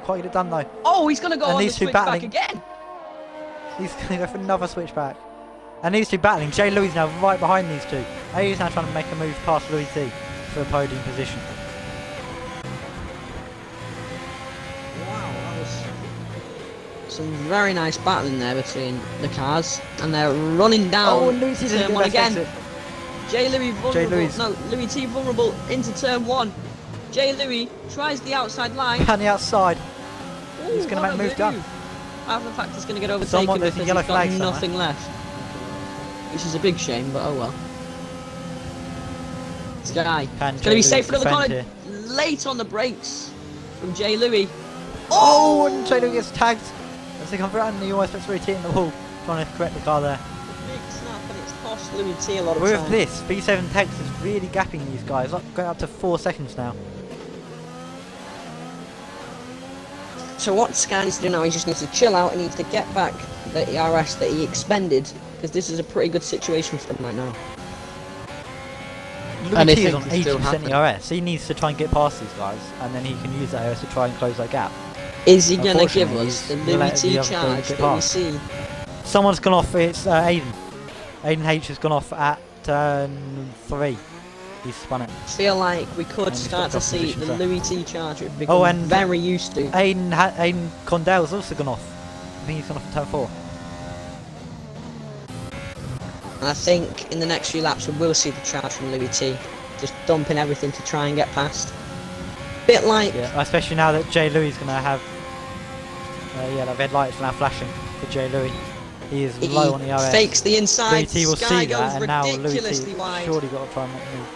quite get it done though. Oh, he's going to go And on the these two switchback battling. again. He's going to go for another switchback. And these two battling. J. Louis now right behind these two. And he's now trying to make a move past Louis T for a podium position. Wow, that was some very nice battling there between the cars. And they're running down Oh, Louis T turn 1 again. J. Louis vulnerable. Louis. No, Louis T vulnerable into turn 1. J. Louis tries the outside line. On the outside. Ooh, He's gonna what make a move done. Apart from the fact he's going to get overtaken Someone- because there's a he's yellow got flag somewhere. nothing left. Which is a big shame, but oh well. This guy. Can It's J. going to be Louis safe for another defend corner. here? Late on the brakes from J. Louis. Oh, and J. Louis gets tagged as they come through, and he almost puts Louis T in the wall, trying to correct the car there. Big snap, and it's cost Louis T a lot of With time. this, B7 Tex is really gapping these guys, going up to 4 seconds now. So what Sky needs to do now, he just needs to chill out. He needs to get back the ERS that he expended, because this is a pretty good situation for him right now. Louis And T he is on thinks it's still 80% happening. ERS, so he needs to try and get past these guys, and then he can use that ERS to try and close that gap. Is he going to give Unfortunately, us the he's Louis let T the other charge guys get that we past. see? Someone's gone off, it's Aiden. Aiden H has gone off at turn 3. He's spun it. Feel like we could And he's start got to see positions the there. Louis T charge we've become Oh, and very used to. Aiden Condell's also gone off. I think he's gone off at turn 4. And I think in the next few laps we will see the charge from Louis T. Just dumping everything to try and get past. Bit like Yeah, especially now that J. Louis is going to have... yeah, the red light is now flashing for J. Louis. He is he low on the ERS. fakes the inside, Louis T will Sky see goes that, and now Louis ridiculously T wide. surely got to try and make a move.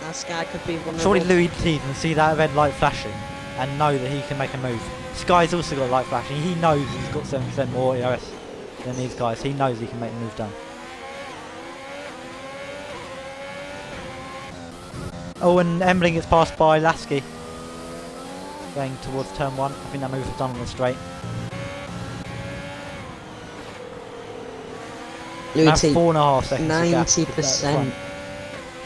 Now Sky could be vulnerable. Surely Louis T can see that red light flashing and know that he can make a move. Sky's also got a light flashing. He knows he's got 70% more ERS than these guys. He knows he can make the move done. Oh, and Embling gets passed by Lasky. Going towards turn 1. I think that move was done on the straight. Louis Now T, 4.5 seconds. to gap. 90%.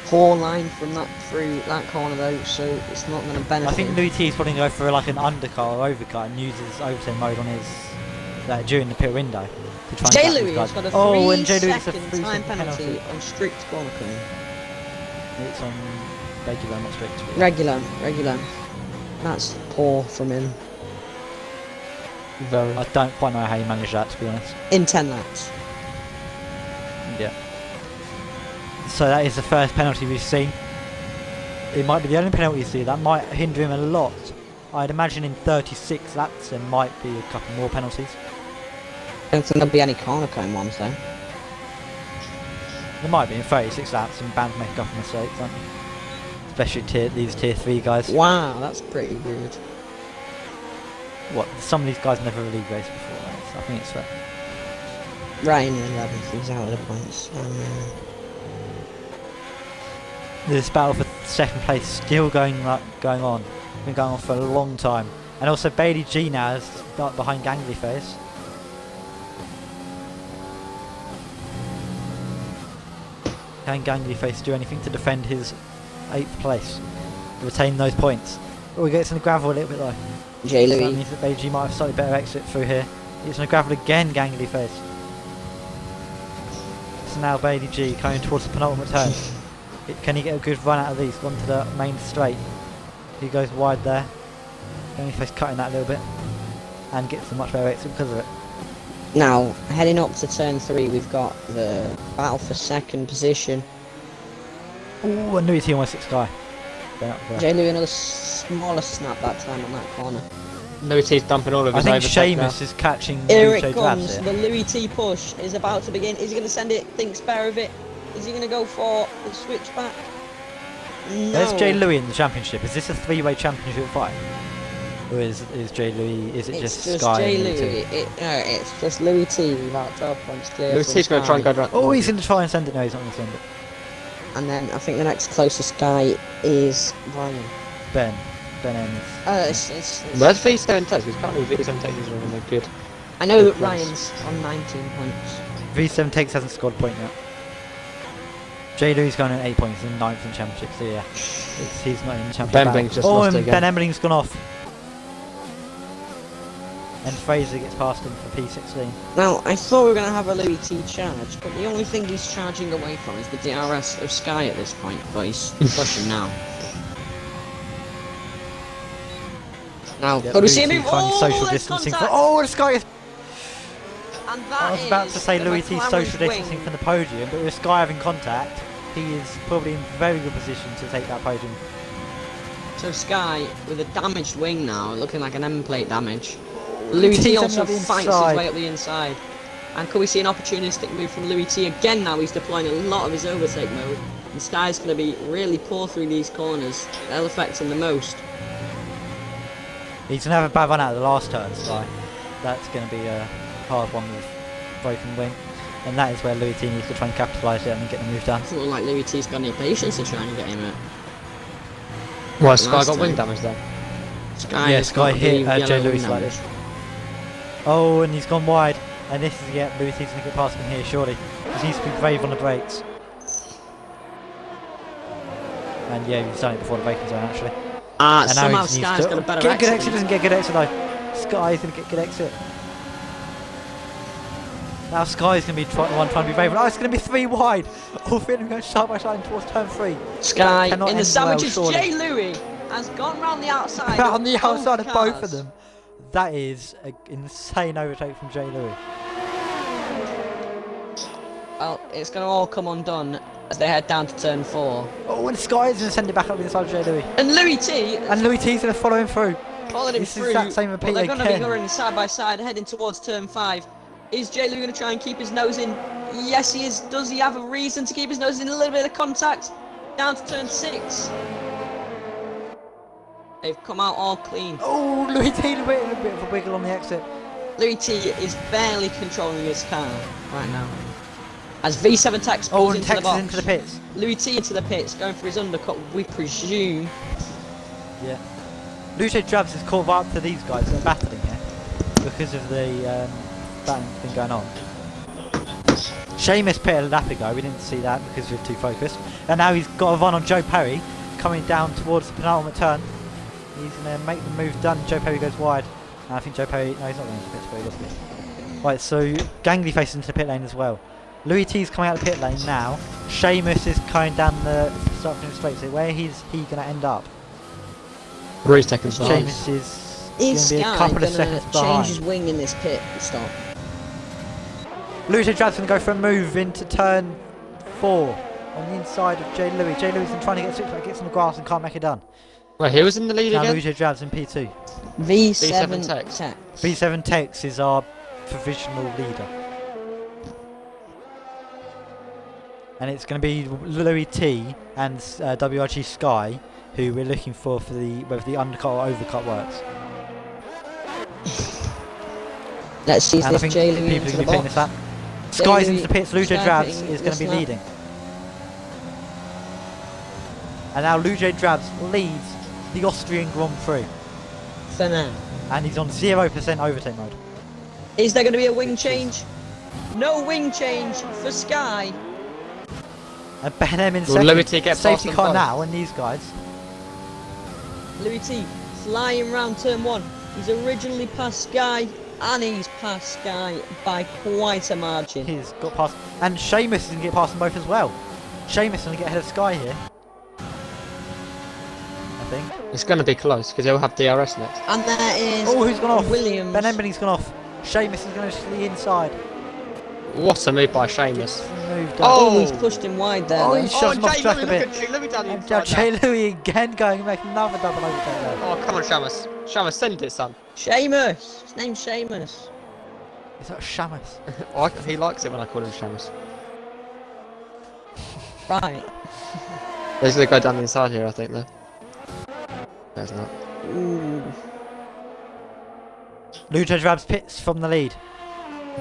Poor line from that through that corner though, so it's not going to benefit. I think him. Louis T is probably going to go for like an undercut or overcut and uses overtake mode on his during the pit window to try and J. gap these Louis guys. has got a Oh, 3 and J. Louis gets a second 3 time second penalty on strict corner cone. It's on regular, not strict. Regular. That's poor from him. Very. I don't quite know how you manage that, to be honest. In 10 laps. Yeah. So that is the first penalty we've seen. It might be the only penalty you see. That might hinder him a lot. I'd imagine in 36 laps there might be a couple more penalties. I don't think there'll be any corner cone ones though. There might be in 36 laps, and bound to make a couple of mistakes, aren't you? Especially these tier 3 guys. Wow, that's pretty weird. What? Some of these guys never really raced before, right? So I think it's fair. Right in the 11th, he's out of the points. This battle for second place still going on. Been going on for a long time. And also Bailey G now is behind Gangly Face. Can Gangly Face do anything to defend his 8th place? Retain those points. Oh, he gets in the gravel a little bit though. J. So that Louis. means that Bailey G might have slightly better exit through here. He's in the gravel again, Gangly Face. So now Bailey G coming towards the penultimate turn. Can he get a good run out of these? Gone to the main straight. He goes wide there. Gangly Face cutting that a little bit. And gets a much better exit because of it. Now, heading up to turn 3, we've got the battle for second position. Ooh, and Louis T almost 6 guy. Going up there. J. Louis another smaller snap that time on that corner. Louis T's dumping all of I his think overtake now. Seamus is catching Here Lucho it Drabs comes, here. the Louis T push is about to begin. Is he going to send it? Thinks better of it. Is he going to go for the switchback? No. There's Jay Louis in the championship. Is this a three-way championship fight? Or is Jay Louis, is it It's just Sky Jay and Louis Louis. T? It's just Louis T without 12 points clear. Louis T's going to try and go down. Oh, he's going to try and send it. No, he's not going to send it. And then I think the next closest guy is Ryan. Ben Ennis. Where's V7 Tex? Because apparently V7 Tex is running a good. I know that Good place. Ryan's on 19 points. V7 Takes hasn't scored a point yet. Jay Louis going on 8 points in 9th in the championship, so yeah. He's not in the championship. Ben Bling's just lost and again. Ben Emmeling's gone off. And Fraser gets past him for P16. Now, I thought we were going to have a Louis T charge, but the only thing he's charging away from is the DRS of Sky at this point, but he's pushing now. Now, Yep, could we see him Louis move? T trying social there's distancing contact! oh, the Sky is... And that I was about to say the Louis T's McLaren's social wing. distancing from the podium, but with Sky having contact, he is probably in very good position to take that podium. So Sky, with a damaged wing now, looking like an M plate damage. Louis T T's also on the fights inside. his way up the inside. And could we see an opportunistic move from Louis T again now? He's deploying a lot of his overtake mode. And Sky's going to be really poor through these corners. They'll affect him the most. He's going to have a bad run out of the last turn, Sky. That's going to be a hard one with broken wing. And that is where Louis T needs to try and capitalise it and get the move done. Doesn't look like Louis T's got any patience to try and get him out. Well, Sky Last got wing time. damage then. Sky Yeah, has Sky got hit the Jay yellow Louis wing slightly. damage. Oh, and he's gone wide. And this is, yeah, Louis T's going to get past him here, surely. He needs to be brave on the brakes. And yeah, he's done it before the braking zone, actually. And now Somehow he just needs Sky's to got a better get a good exit, exit. doesn't get a good exit though. Sky's going to get a good exit. Now Sky's going to be the one trying to be brave. Oh, it's going to be 3 wide. All three of them going side by side towards turn 3. Sky Cannot in the end sandwiches. well, surely. Jay Louis has gone round the outside. On the outside of both cars. of them. That is an insane overtake from Jay Louis. Well, it's going to all come undone as they head down to turn 4. Oh, and Sky's going to send it back up the inside of Jay Louis. And Louis T And Louis T's going to follow him through. followed him This is through. that same but repeat they're going to be again. running side by side, heading towards turn 5. Is Jay Louis going to try and keep his nose in? Yes, he is. Does he have a reason to keep his nose in? A little bit of contact. Down to turn 6. They've come out all clean. Oh, Louis T a bit of a wiggle on the exit. Louis T is barely controlling his car right now. As V7 Tex Oh, pulls and into Tex the box. is into the pits. Louis T into the pits, going for his undercut, we presume. Yeah. Lucio Drabs has caught up to these guys that are battling here because of the battling that's been going on. Seamus pitted a lap ago, we didn't see that because we were too focused. And now he's got a run on Joe Perry coming down towards the penultimate turn. He's going to make the move done. Joe Perry goes wide. And I think Joe Perry, no, he's not going to pit, but he does pit. Right, so Gangley faces into the pit lane as well. Louis T's coming out of the pit lane now. Seamus is coming down the start from straight. So where is he going to end up? Rui's taking the Seamus is Is going to be a Sky couple of going seconds to change behind. his wing in this pit stop? Lucio Drab's going to go for a move into turn 4 on the inside of Jay Louis. Jay Louis is trying to get switched, but gets on the grass and can't make it done. Well, he was in the lead Now again. Lucio Drab's in P2. V7 Tex. Tex. B7 Tex is our provisional leader. And it's going to be Louis T and WRG Sky who we're looking for the whether the undercut or overcut works. Let's see if And I this think Jay Louis people into are the going to be picking box. this up. Sky's Louis- into the pits, Lucio Sky Drabs picking is going to be this lap. leading. And now Lucio Drabs leads the Austrian Grand Prix. For now. And he's on 0% overtake mode. Is there going to be a wing change? No wing change for Sky. And Ben M in Will second. Louis T get Safety past them car both? now, and these guys. Louis T flying round turn 1. He's originally past Sky, and he's past Sky by quite a margin. He's got past. And Seamus is going to get past them both as well. Seamus is going to get ahead of Sky here. I think. It's going to be close because he'll have DRS next. And there is Oh, who's gone off? Williams. Ben Embling's gone off. Seamus is going to the inside. What a move by Seamus. Moved Oh, up. he's pushed him wide there. Oh, though. he's shot him off track a bit. Jay Louis down the And now Jay Louis again going to make another double overtake there. Oh, come on, Seamus. Seamus, send it, son. Seamus. His name's Seamus. Is that Shamus? He likes it when I call him Seamus. Right. There's the guy down the inside here, I think, though. There's not. Ooh. Luto grabs pits from the lead.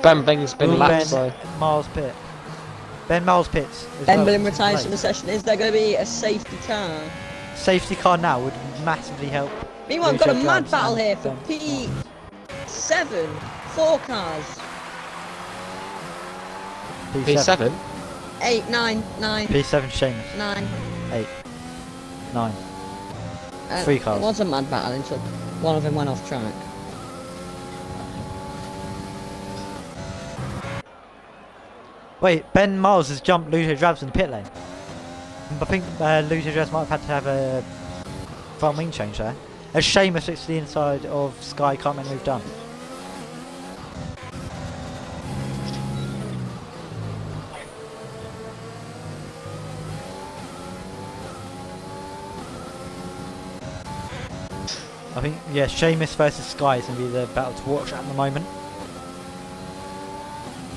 Ben Bing's been Will lapped, Ben so. Miles pit. Ben Miles pits. as Ben well, William which is retires great. from the session. Is there going to be a safety car? Safety car now would massively help. Meanwhile, we've got a Luto mad grabs battle and here for Ben Miles. P7. 4 cars. P7? 8, 9, 9, P7 Seamus. 9. 8. 9. 3 cars. It was a mad battle until one of them went off track. Wait, Ben Miles has jumped Luto Drabs in the pit lane. I think Luto Drabs might have had to have a front wing change there. As Seamus sits to the inside of Sky, can't make the move done. I think, yeah, Seamus versus Sky is going to be the battle to watch at the moment.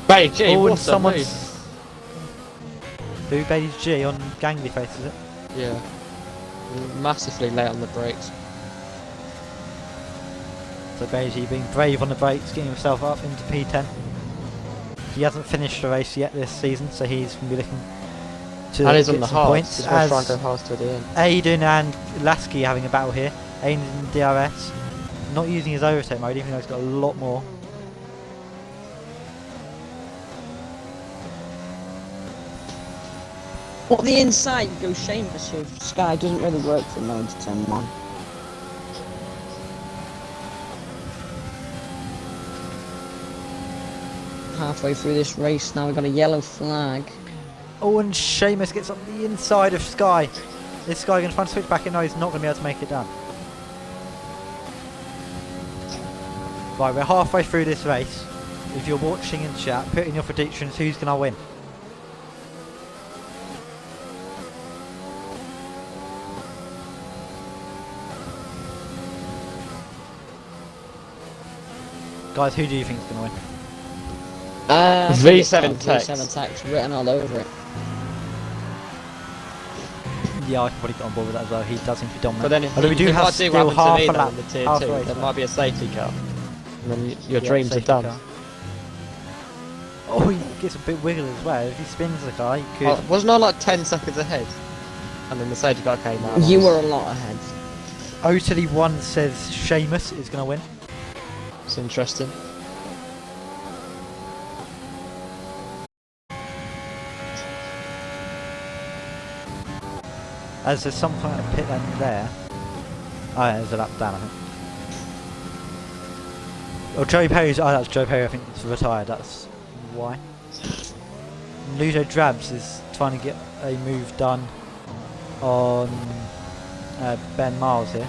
Hey, gee, Oh, what and a someone's... Who Bailey G on Gangly Face, is it? move. Yeah. Massively late on the brakes. So Bailey G being brave on the brakes, getting himself up into P10. He hasn't finished the race yet this season, so he's going to be looking to And he's get on the some hard. points. He's going to As try and go hard to the end. Aiden and Lasky having a battle here. Aiden in DRS, not using his overtake mode, even though he's got a lot more. What the inside goes Seamus if Sky doesn't really work for 9 to 10 1. Halfway through this race now, we've got a yellow flag. Oh, and Seamus gets on the inside of Sky. Is Sky going to try and switch back in? No, he's not going to be able to make it down. Right, we're halfway through this race. If you're watching in chat, put in your predictions who's going to win. Guys, who do you think is going to win? V7 text. V7 text written all over it. Yeah, I can probably get on board with that as well. He does seem to be dominant. But then if Although we do if have I do still happen to half me a though lap. in the tier half 2, a race there left. might be a safety car. And then your Yeah, dreams are safety done. car. Oh, he gets a bit wiggle as well. If he spins the car, he could... Wasn't I like 10 seconds ahead? And then the safety car came out. You were a lot ahead. Otally one says Seamus is going to win. It's interesting. As there's some kind of pit lane there. Oh, yeah, there's a lap down, I think. Oh, Joe Perry's... Oh, that's Joe Perry, I think, it's retired. That's why. Ludo Drabs is trying to get a move done on Ben Miles here.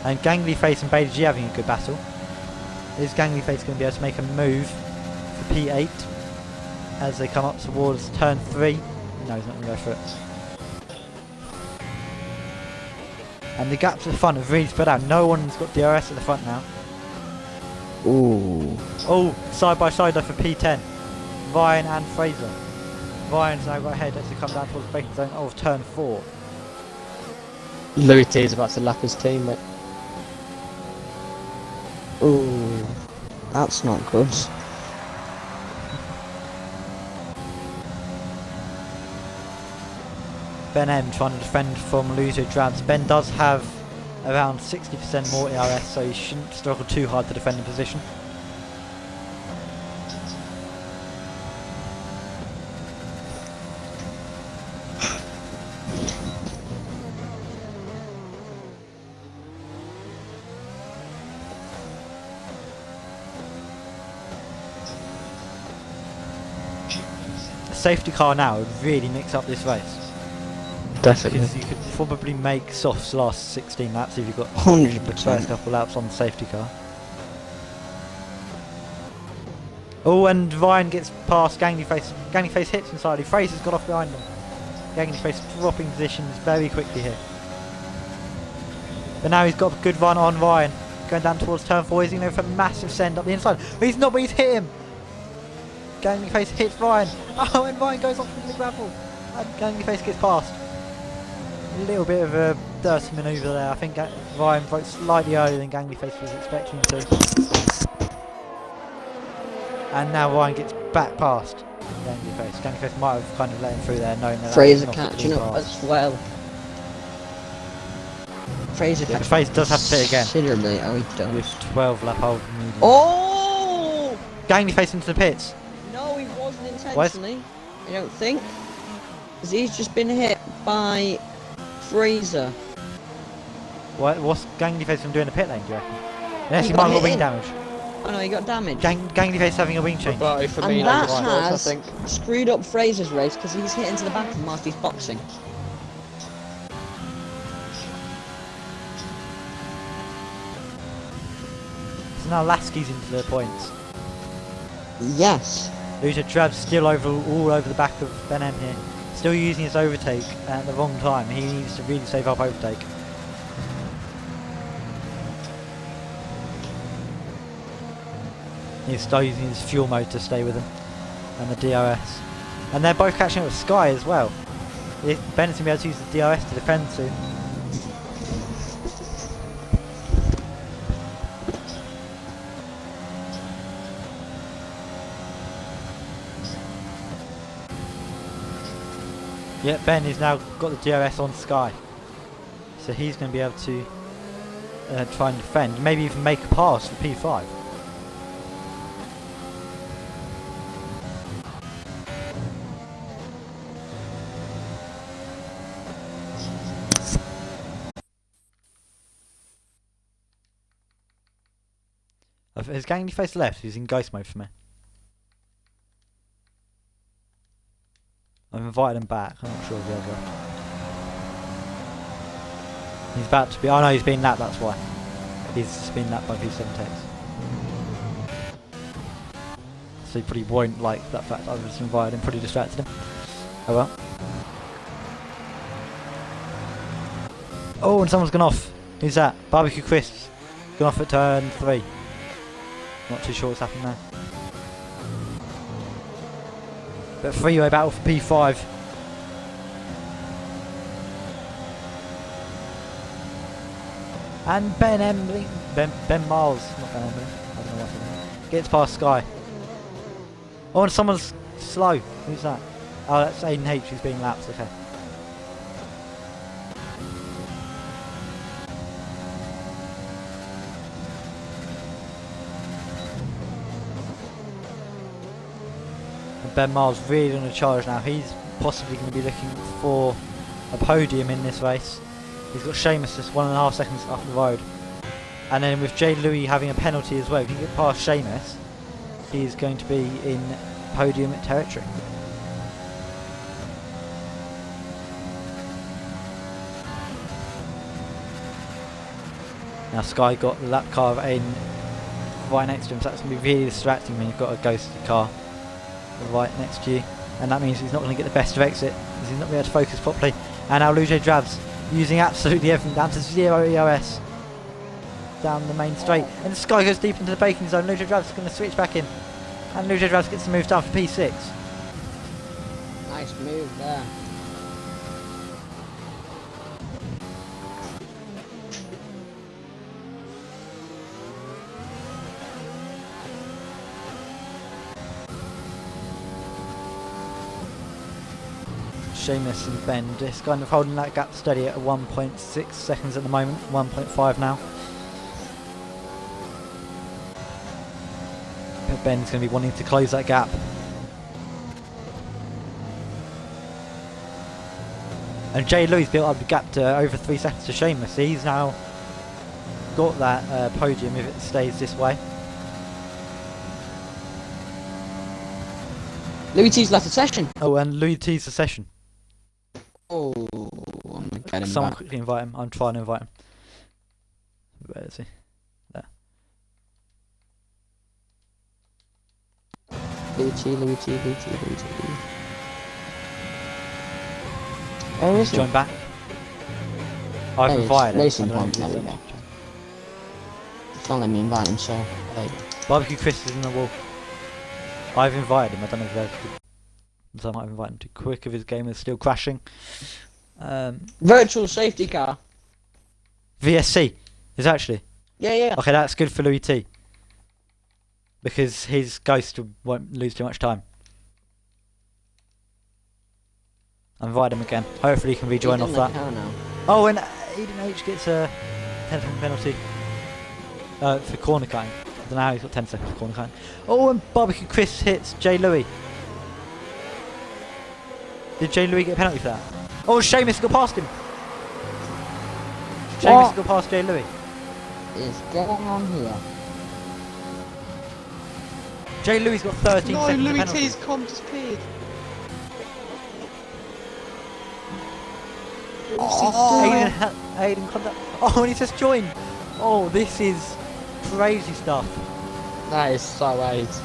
And Gangly Face and Bailey G having a good battle. Is Gangly Face going to be able to make a move for P8 as they come up towards turn 3? No, he's not going to go for it. And the gaps at the front have really spread out. No one's got DRS at the front now. Ooh. Oh, side by side though for P10. Ryan and Fraser. Ryan's now got ahead as they come down towards the braking zone of turn 4. Louis T is about to lap his teammate. Ooh. That's not good. Ben M trying to defend from Ludo Drabs. Ben does have around 60% more ERS, so he shouldn't struggle too hard to defend the position. A safety car now would really mix up this race. Definitely. Because you could probably make softs last 16 laps if you got 100%. the first couple laps on the safety car. Oh, and Ryan gets past Gangly Face. Gangly Face hits inside. Fraser's got off behind him. Gangly Face dropping positions very quickly here. But now he's got a good run on Ryan. Going down towards turn 4. He's going to go for a massive send up the inside. But he's not, but he's hit him. Gangly Face hits Ryan. Oh, and Ryan goes off into the gravel. And Ganglyface gets past. A little bit of a dirty manoeuvre there. I think Ryan broke slightly earlier than Ganglyface was expecting to. And now Ryan gets back past Ganglyface. Ganglyface might have kind of let him through there, knowing that Fraser that was an catching off-the-ball up pass. as well. Fraser Yeah, catching Fraser does have to pit again. considerably. Oh, he does. With 12 lap hold medium. Oh! Ganglyface into the pits. No, he wasn't intentionally. I don't think. Because he's just been hit by Fraser. What's Ganglyface from doing the pit lane, do you reckon? Yes, He he got might have got hit wing in. damage. Oh no, he got damaged. Ganglyface having a wing change. Roberto Firmino's And that right, has I think. screwed up Fraser's race because he's hit into the back of him whilst he's boxing. So now Lasky's into the points. Yes. Lucha Drab's still all over the back of Ben M here. Still using his overtake at the wrong time. He needs to really save up overtake. He's still using his fuel mode to stay with him. And the DRS. And they're both catching up with Sky as well. Ben's going to be able to use the DRS to defend soon. Yeah, Ben has now got the DRS on Sky. So he's going to be able to try and defend. Maybe even make a pass for P5. Has Ganglyface left? He's in ghost mode for me. I've invited him back. I'm not sure of the other. He's about to be. Oh no, he's been lapped. That's why. He's been lapped by P7 techs. So he probably won't like that fact that I just invited him. Pretty distracted him. Oh well. Oh, and someone's gone off. Who's that? Barbecue Crisps. Gone off at turn 3. Not too sure what's happened there. But freeway battle for P5. And Ben Miles, not Ben Embley, I don't know what's his name, gets past Sky. Oh, and someone's slow. Who's that? Oh, that's Aiden H who's being lapped, okay. Ben Miles really on a charge now. He's possibly going to be looking for a podium in this race. He's got Seamus just 1.5 seconds up the road. And then with Jay Louis having a penalty as well, if he can get past Seamus, he's going to be in podium territory. Now Sky got the lap car of Aiden right next to him, so that's going to be really distracting when you've got a ghosted car right next to you, and that means he's not going to get the best of exit because he's not going to be able to focus properly. And now Lujo Drabs using absolutely everything down to 0 EOS down the main straight, and Sky goes deep into the braking zone. Lujo Drabs is going to switch back in, and Lujo Drabs gets the move down for P6. Nice move there. Seamus and Ben just kind of holding that gap steady at 1.6 seconds at the moment, 1.5 now. But Ben's going to be wanting to close that gap. And Jay Louis built up the gap to over 3 seconds to Seamus. He's now got that podium if it stays this way. Louis T's left the session. Oh, and Louis T's the session. Oh, I'm gonna get him Someone back. quickly invite him. I'm trying to invite him. Where is he? There. Louis T. Where is he? Join back. I've There he is. invited him. Racing I don't know point, if he's there we in. go. Don't let me invite him, so there you go. Barbecue Chris is in the wall. I've invited him. I don't know if he's So I might have invited him too quick if his game is still crashing. Virtual safety car. VSC is actually. Yeah. Okay, that's good for Louis T. Because his ghost won't lose too much time. I invited him again. Hopefully he can rejoin off that. Oh, and Eden H gets a 10-second penalty for corner cutting. I don't know how he's got 10 seconds for corner cutting. Oh, and Barbecue Chris hits Jay Louis. Did Jay Louis get a penalty for that? Oh, Seamus got past him. Seamus got past Jay Louis. Is going on here? Jay Louis got 13 No, seconds Louis penalty. T's com disappeared. Aiden contact. Oh, and he's just joined. Oh, this is crazy stuff. That is so AIDS.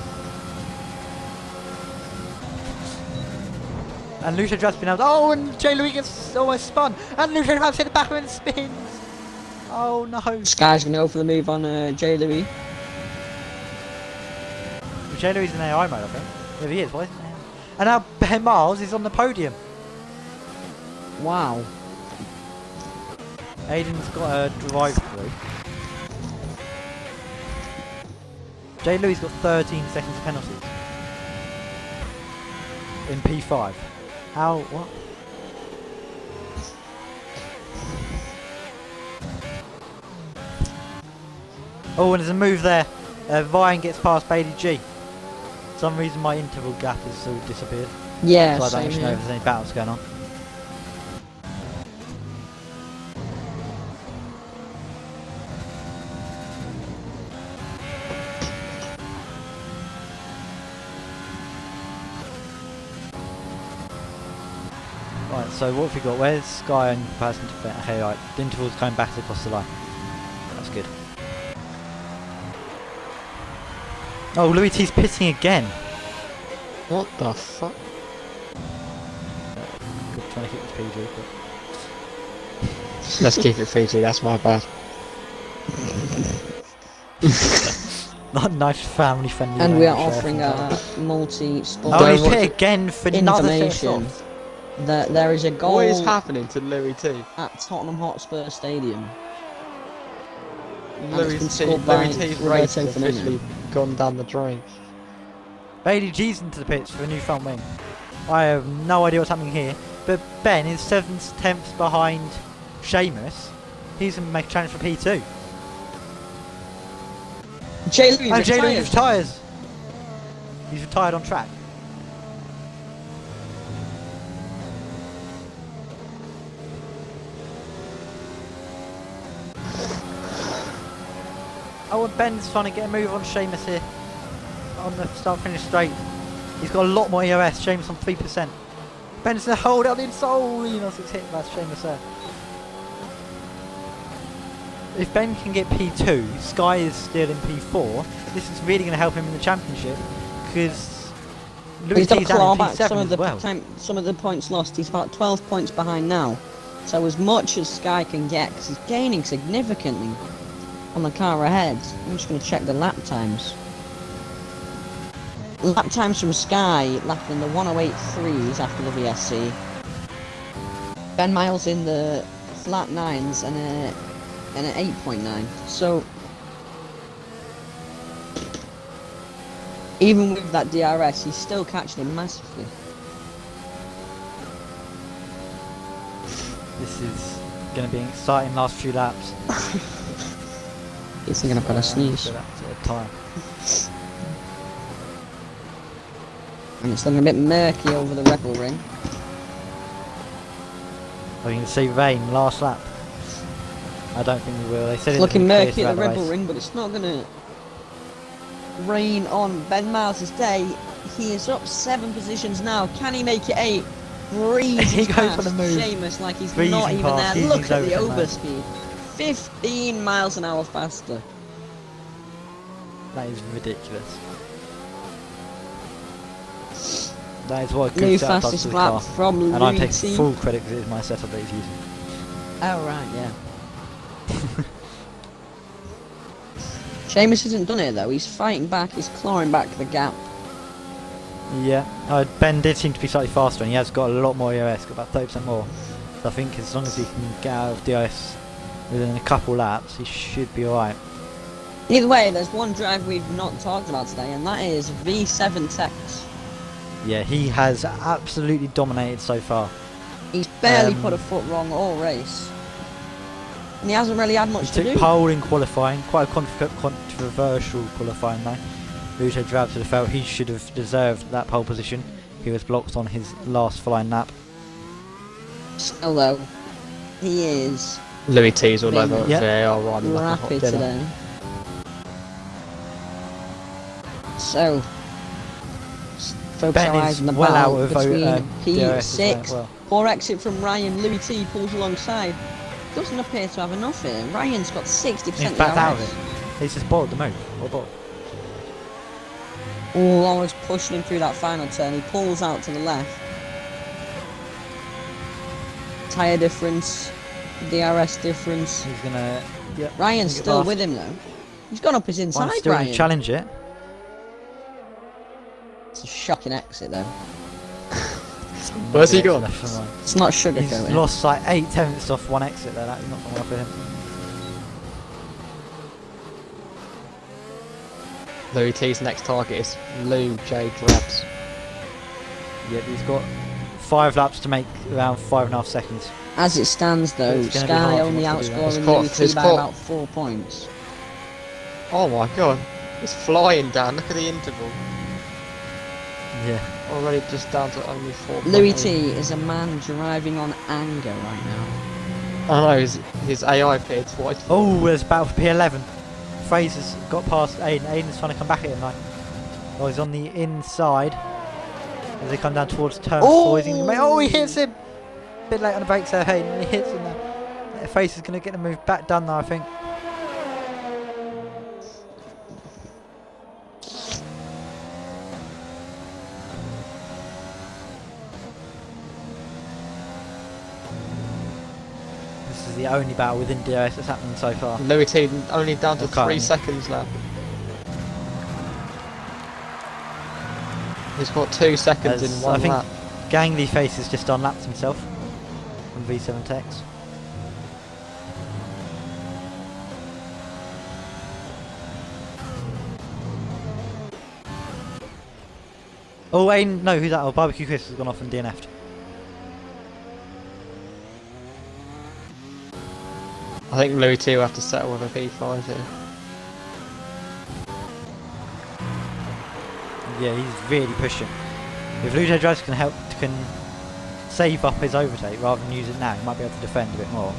And Lucio just been out. Oh, and Jay Louis gets almost spun. And Lucio Traps hit the back of him and spins. Oh no. Sky's gonna go for the move on Jay Louis. Jay Louis is in AI mode, I think. If he is, why isn't he? And now Ben Miles is on the podium. Wow. Aiden's got a drive through. Jay Louis got 13 seconds of penalties. In P5. How? What? Oh, and there's a move there. Vine gets past Bailey G. For some reason my interval gap has sort of disappeared. Yeah, So I don't same actually know here. if there's any battles going on. Right, so what have we got? Where's Sky in comparison to Ben? Okay, right, the interval's going back across the line. That's good. Oh, Louis T's pitting again. What the fuck? Good trying to keep this PG, but... Let's keep it Fiji, that's my bad. Not nice family friendly. And we are language there offering from a multi-sport Oh, he's Don't hit want again for another set of information softs. that there is a goal What is happening to Louis T? at Tottenham Hotspur Stadium. Louis it's been T, scored by Louis T's Roberto race has Firmino. officially gone down the drain. Bailey G's into the pitch for a new front wing. I have no idea what's happening here, but Ben is 7/10 behind Seamus. He's going to make a challenge for P2. Jay Louis And Jay Louis retires. retires. He's retired on track. Oh, and Ben's trying to get a move on Seamus here. On the start finish straight. He's got a lot more EOS. Seamus on 3%. Ben's going to hold out the inside. Oh, it's hit by Seamus there. If Ben can get P2, Sky is still in P4. This is really going to help him in the championship because Louis He's got to T's out claw in back P7 some of as the well. some of the points lost. He's about 12 points behind now. So as much as Sky can get, because he's gaining significantly on the car ahead. I'm just going to check the lap times. Lap times from Sky, lapping the 108.3s after the VSC. Ben Miles in the flat 9s and an 8.9. So even with that DRS, he's still catching him massively. This is going to be an exciting last few laps. He's thinking I've got a sneeze. So that's a time. And it's looking a bit murky over the Rebel Ring. Oh, you can see rain last lap. I don't think we will. They said It's it looking was gonna be murky clear at the throughout Rebel race. Ring, but it's not going to rain on Ben Miles' day. He is up 7 positions now. Can he make it 8? Breezes He goes past for the move. Seamus like he's Breezing not even past, there. using Look his at the overtake mode. overspeed. 15 miles an hour faster. That is ridiculous. That is what a New good setup does fastest to the lap car. from And I'm Louis taking T. full credit because it is my setup that he's using. Oh, right, yeah. Seamus hasn't done it though. He's fighting back, he's clawing back the gap. Yeah, Ben did seem to be slightly faster, and he has got a lot more EOS, got about 30% more. So I think as long as he can get out of DOS within a couple laps, he should be alright. Either way, there's one driver we've not talked about today, and that is V7 Tex. Yeah, he has absolutely dominated so far. He's barely put a foot wrong all race. And he hasn't really had much to He do. took pole in qualifying, quite a controversial qualifying though. Luto Drabs would have felt he should have deserved that pole position. He was blocked on his last flying lap. Still though, he is Louis T's all over. Yeah. They are riding like a hot rapid dinner. today. So, focus Ben our eyes is on the well out battle of between DRS as P6. well. Poor exit from Ryan. Louis T pulls alongside. Doesn't appear to have enough here. Ryan's got 60% He's back out of ERS. it. He's just bored the move. Or bored. Oh, almost pushing him through that final turn. He pulls out to the left. Tyre difference, DRS difference. He's gonna. Yeah, Ryan's get still last. with him though. He's gone up his inside, Mine's still Ryan. gonna challenge it. It's a shocking exit though. Where's he Yeah, gone? left and right. It's not He's sugarcoating. lost like 8/10 off one exit there. That's not going well for him. Louis T's next target is Lou J. Drabs. Yep, he's got 5 laps to make around 5.5 seconds. As it stands though, It's gonna be Sky hard for only him to do that. outscoring It's caught- Louis T it's by caught. about 4 points. Oh my god, it's flying down. Look at the interval. Yeah. Already just down to only 4. Louis T is a man driving on anger right now. I know, his AI appeared twice. Oh, there's battle for P11. Fraser's got past Aiden. Aiden's trying to come back at him now. Oh, he's on the inside. As they come down towards turn 4, oh, he hits him! Bit late on the brakes there, Aiden. He hits him there. Fraser's going to get the move back done now, I think. This is the only battle within DRS that's happening so far. Louis T only down to Okay. 3 seconds now. He's got 2 seconds in As one I think lap. Gangly Face has just unlapped himself from V7 Tex. Oh, Aiden, no, who's that? Oh, Barbecue Chris has gone off and DNF'd. I think Louis T will have to settle with a P5 here. Yeah, he's really pushing. If Ludo Drives can save up his overtake rather than use it now, he might be able to defend a bit more.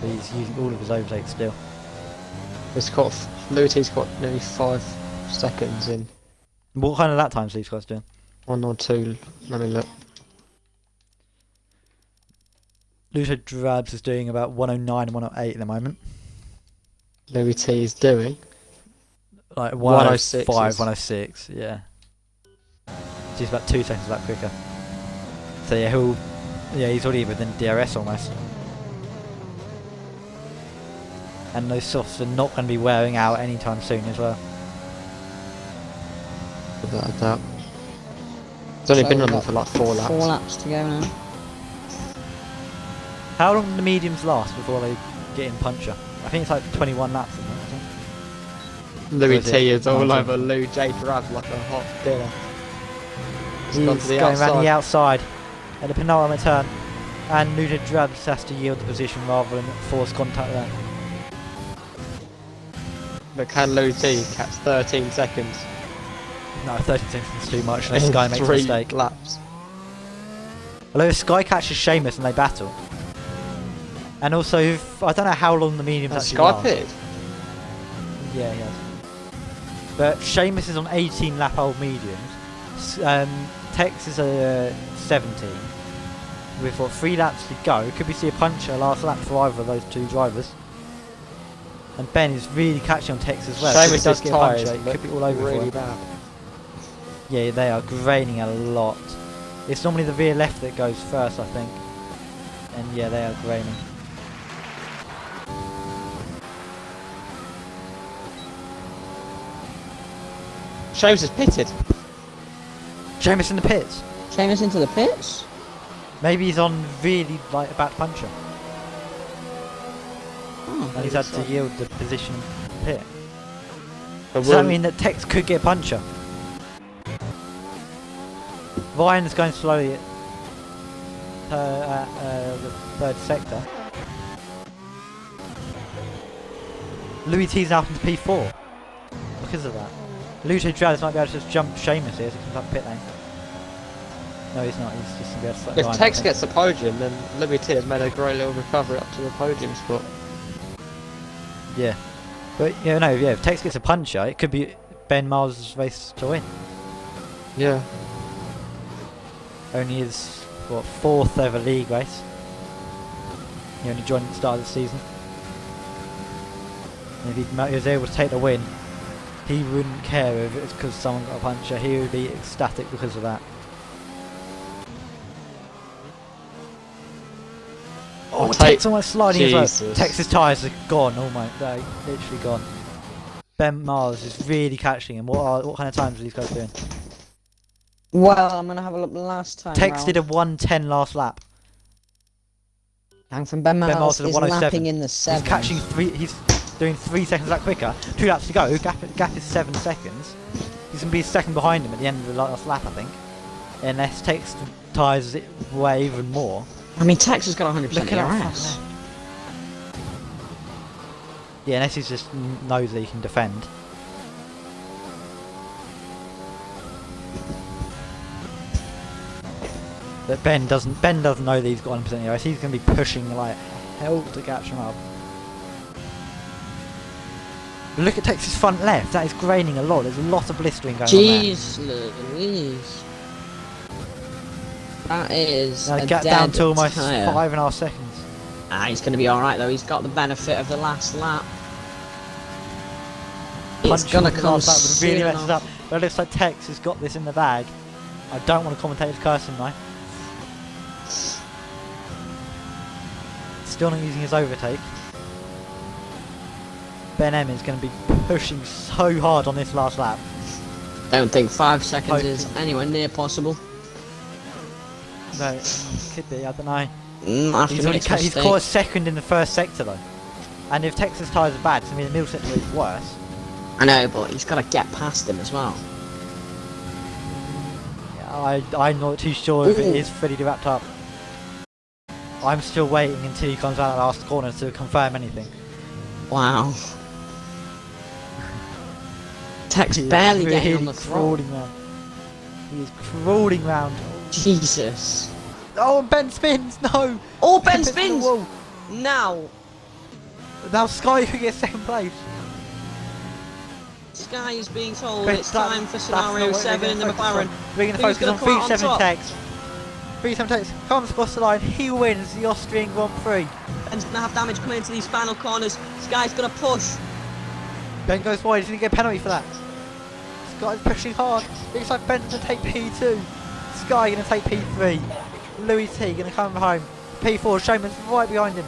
But he's using all of his overtake still. Louis T's got nearly 5 seconds in. What kind of lap times are these guys doing? 1 or 2. Let me look. Ludo Drabs is doing about 109 and 108 at the moment. Louis T is doing Like 106 105, is- 106, yeah. He's about 2 seconds lap quicker. So yeah, he's already within DRS almost. And those softs are not going to be wearing out anytime soon as well. without a doubt. He's only So been on we've them got for like 4 laps. 4 laps to go now. How long do the mediums last before they get in puncture? I think it's like 21 laps, isn't it? I think. Louis Or is T it is all 19? over Lou J. Drab like a hot dinner. He's gone to He's the going around the outside. outside at the penultimate turn, and Luda Drabs has to yield the position rather than force contact there. But can Louis T catch 13 seconds? No, 13 seconds is too much unless in Sky makes a 3 mistake. laps. Although if Sky catches Seamus and they battle, and also if, I don't know how long the mediums Has actually Sky last. pitted? Yeah, he has. But Seamus is on 18 lap old mediums. Tex is a 17. We've got 3 laps to go. Could we see a puncher last lap for either of those 2 drivers? And Ben is really catching on Tex as well. So if he Seamus' does get a tyres puncher, it look could be all over for really him. bad. Yeah, they are graining a lot. It's normally the rear left that goes first, I think. And yeah, they are graining. Seamus is pitted. Seamus in the pits. Seamus into the pits? Maybe he's on really like about to puncture. Oh, And he's had to yield the position in the pit. But Does that mean that Tex could get a puncture? Ryan's going slowly at the third sector. Louis T's now up into P4 because of that. Luto Travis might be able to just jump Seamus here as he comes up pit lane. No, he's not. He's just going to be able to slip if Ryan, Tex I think. gets the podium, then Louis T has made a great little recovery up to the podium spot. Yeah, but if Tex gets a puncher, it could be Ben Miles' race to win. Yeah. Only his fourth ever league race. He only joined at the start of the season. And if he was able to take the win, he wouldn't care if it was because someone got a puncher. He would be ecstatic because of that. Oh, Tex almost sliding as well. Tex's tyres are gone almost. They're literally gone. Ben Miles is really catching him. What kind of times are these guys doing? Well, I'm gonna have a look last time. Tex round. did a 1:10 last lap. And from Ben Miles did a is 1:07. lapping in the 7. He's catching he's doing 3 seconds that quicker. 2 laps to go. Gap is 7 seconds. He's gonna be a second behind him at the end of the last lap, I think. Unless Tex tyres it way even more. I mean, Tex has got 100% Look at that DRS. front there. Yeah, unless he just knows that he can defend. But Ben doesn't know that he's got 100% DRS. He's going to be pushing like hell to catch him up. Look at Tex's front left. That is graining a lot. There's a lot of blistering going on there. Jeez Louise. That is Now a get dead down to almost tyre. 5.5 seconds. He's going to be alright though. He's got the benefit of the last lap. It's Punch going to on the come last lap would really soon mess us up. But it looks like Tex has got this in the bag. I don't want to commentate his cursing though. Still not using his overtake. Ben M is going to be pushing so hard on this last lap. Don't think 5 seconds is anywhere near possible. No, could be, I don't know. He's caught a second in the first sector though. And if Texas tyres are bad, it's going to be the middle sector is worse. I know, but he's got to get past him as well. Yeah, I'm not too sure if it is fully wrapped up. I'm still waiting until he comes out of the last corner to confirm anything. Wow. Tex barely really getting on the throttle. crawling round. He is crawling round. Jesus. Oh, and Ben spins! No! Oh, Ben Hits the spins! wall. Now! Now Sky could get second place. Sky is being told But it's time for that's not scenario what 7 in the we're gonna McLaren. focus on. We're going to Who's focus gonna on come out on 3-7 top? Tex. 3-7 Tex comes across the line. He wins the Austrian Grand Prix. Ben's going to have damage coming into these final corners. Sky's going to push. Ben goes wide. He's going to get a penalty for that. Sky's pushing hard. Looks like Ben's going to take P2. Sky going to take P3. Louis T going to come home. P4. Seamus right behind him.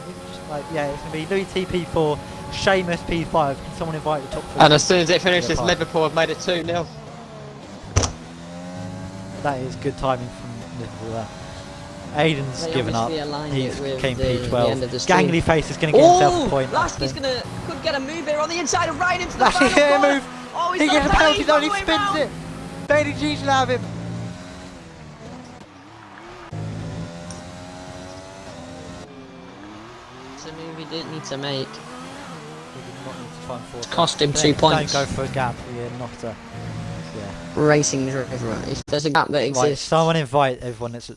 Yeah, it's going to be Louis T P4. Seamus P5. Can someone invite the top 3? And as soon as it finishes, Liverpool have made it 2-0. That is good timing from Liverpool there. Aiden's They given up. obviously aligned He's it with came the end of P12. the stream. Gangly Face is going to get himself a point. Lasky's could get a move here on the inside of right into the That's final it, corner. move. Oh, he's He got gets a penalty, he's though, all he the way spins round. it. Bailey G's will have him. It's a move he didn't need to make. He did not need to try and force it. Cost him Don't- 2 points. Don't go for a gap. Yeah, not a. Yeah. Racing driver. If there's a gap that Right, exists, someone invite everyone that's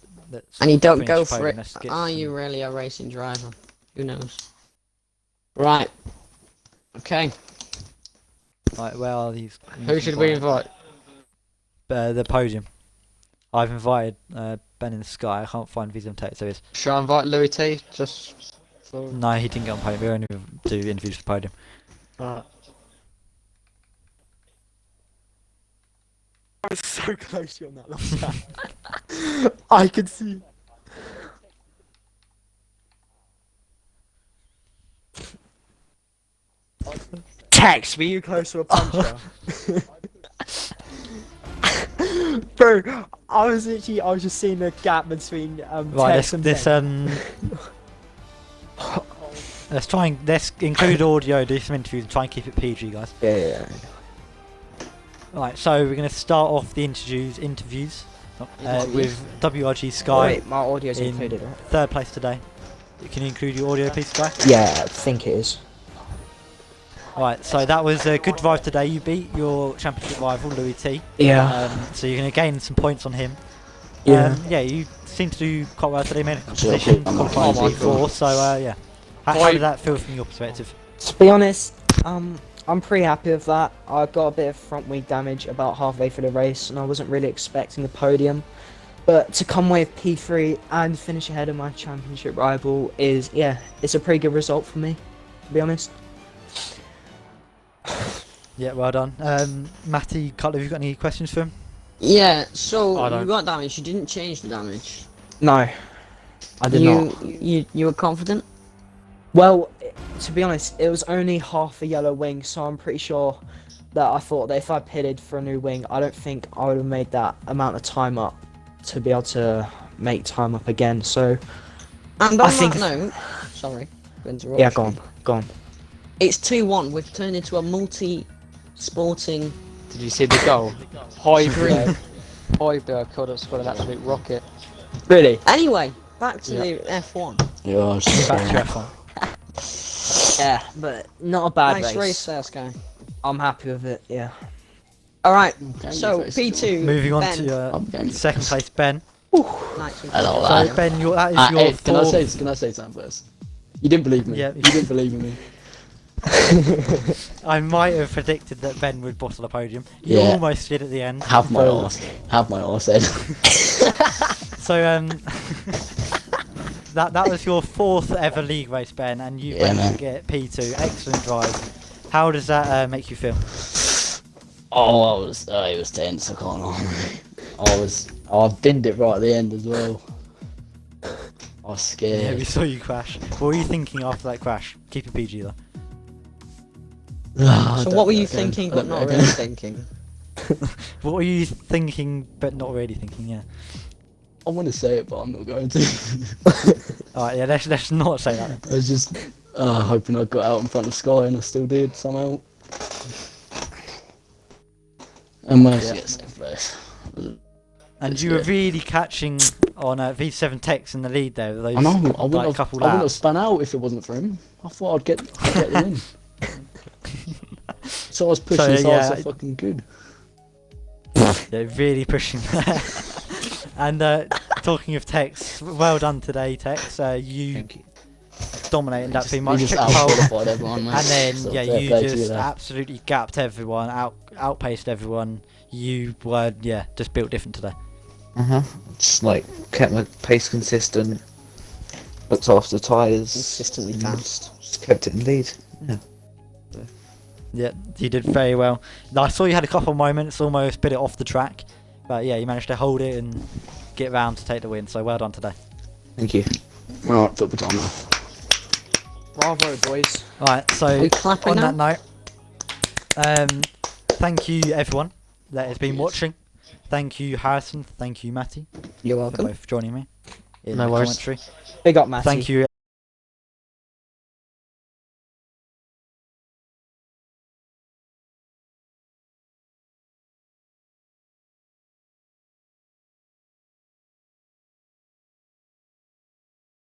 and you don't finished go for podium. it, Let's get are some- you really a racing driver? Who knows? Right. Okay. Right, where are these? Who should we invite? The podium. I've invited Ben in the Sky. I can't find Visa Tate, so it's. Should I invite Louis T? Just for... No, he didn't get on podium. We only do interviews for the podium. Alright. I was so close to you on that last time. I could see. Tex, were you close to a puncher? Bro, I was just seeing the gap between Right, Tex and Ben. let's include audio, do some interviews, and try and keep it PG, guys. Yeah. Right, so we're going to start off the interviews with WRG Sky Wait, my audio's in included, right? third place today. Can you include your audio, please, Sky? Yeah, I think it is. Right, so that was a good drive today. You beat your championship rival, Louis T. Yeah. So you're going to gain some points on him. Yeah. Yeah, you seem to do quite well today. Made a position, qualified Oh my P4. So yeah, how did that feel from your perspective? To be honest, I'm pretty happy with that. I got a bit of front wing damage about halfway through the race, and I wasn't really expecting the podium. But to come away with P3 and finish ahead of my championship rival it's a pretty good result for me, to be honest. Yeah, well done. Matty, Cutler, have you got any questions for him? Yeah, so I you don't. got damage, you didn't change the damage. No, I did not. You were confident? Well, to be honest, it was only half a yellow wing, so I'm pretty sure that I thought that if I pitted for a new wing, I don't think I would have made that amount of time up to be able to make time up again. So And I on think- that note, sorry, to interrupt yeah, you. go on. It's 2-1. We've turned into a multi-sporting. Did you see the goal? Hoiberg could have scored an absolute rocket. Really? Anyway, back to Yeah. the F1. Back to your F1. Yeah, but not a bad Nice race there, Sky. I'm happy with it. Yeah. All right. Okay, So you first. P2. Moving on Ben. to Okay. second place, Ben. Nice. Hello, So lad. Ben, that is your Ed, can fourth. I say something first? You didn't believe me. Yeah. You didn't believe in me. I might have predicted that Ben would bottle the podium. You Yeah. almost did at the end. Have my arse. Have my arse, Ed. So that was your fourth ever league race, Ben, and you Yeah, went man. to get P2. Excellent drive. How does that make you feel? Oh, it was tense. I can't lie. I binned it right at the end as well. I was Yeah, scared. we saw you crash. What were you thinking after that crash? Keep it PG though. I So don't what were you know, again. thinking I but don't not know, really again. thinking? What were you thinking but not really thinking? Yeah. I want to say it, but I'm not going to. All right. Yeah. Let's not say that. I was just hoping I got out in front of Sky, and I still did somehow. And managed to get safe place. And It's you were good. really catching on V7 Tex in the lead there. Those I know. I wouldn't, like, have, couple I wouldn't have laps. spun out if it wasn't for him. I thought I'd get the win. So I was pushing So, as hard as yeah, I fucking could. Yeah, really pushing there. And talking of Tex, well done today, Tex. You Thank you. dominated that Just- pretty you much. just Took the pole. out-qualified everyone, mate. And then, So yeah, fair you play to just there. absolutely gapped everyone, outpaced everyone. You were, just built different today. Just like kept my pace consistent, looked after tyres, Consistently fast. just kept it in lead. Yeah. Yeah, you did very well. I saw you had a couple of moments, almost bit it off the track. But yeah, you managed to hold it and get round to take the win, so well done today. Thank you. Alright, football time now. Bravo, boys. Alright, Are so we clapping on now? that note, thank you everyone that has been watching. Thank you Harrison, thank you Matty You're for welcome. both joining me in No the worries. commentary. Big up, Matty. Thank you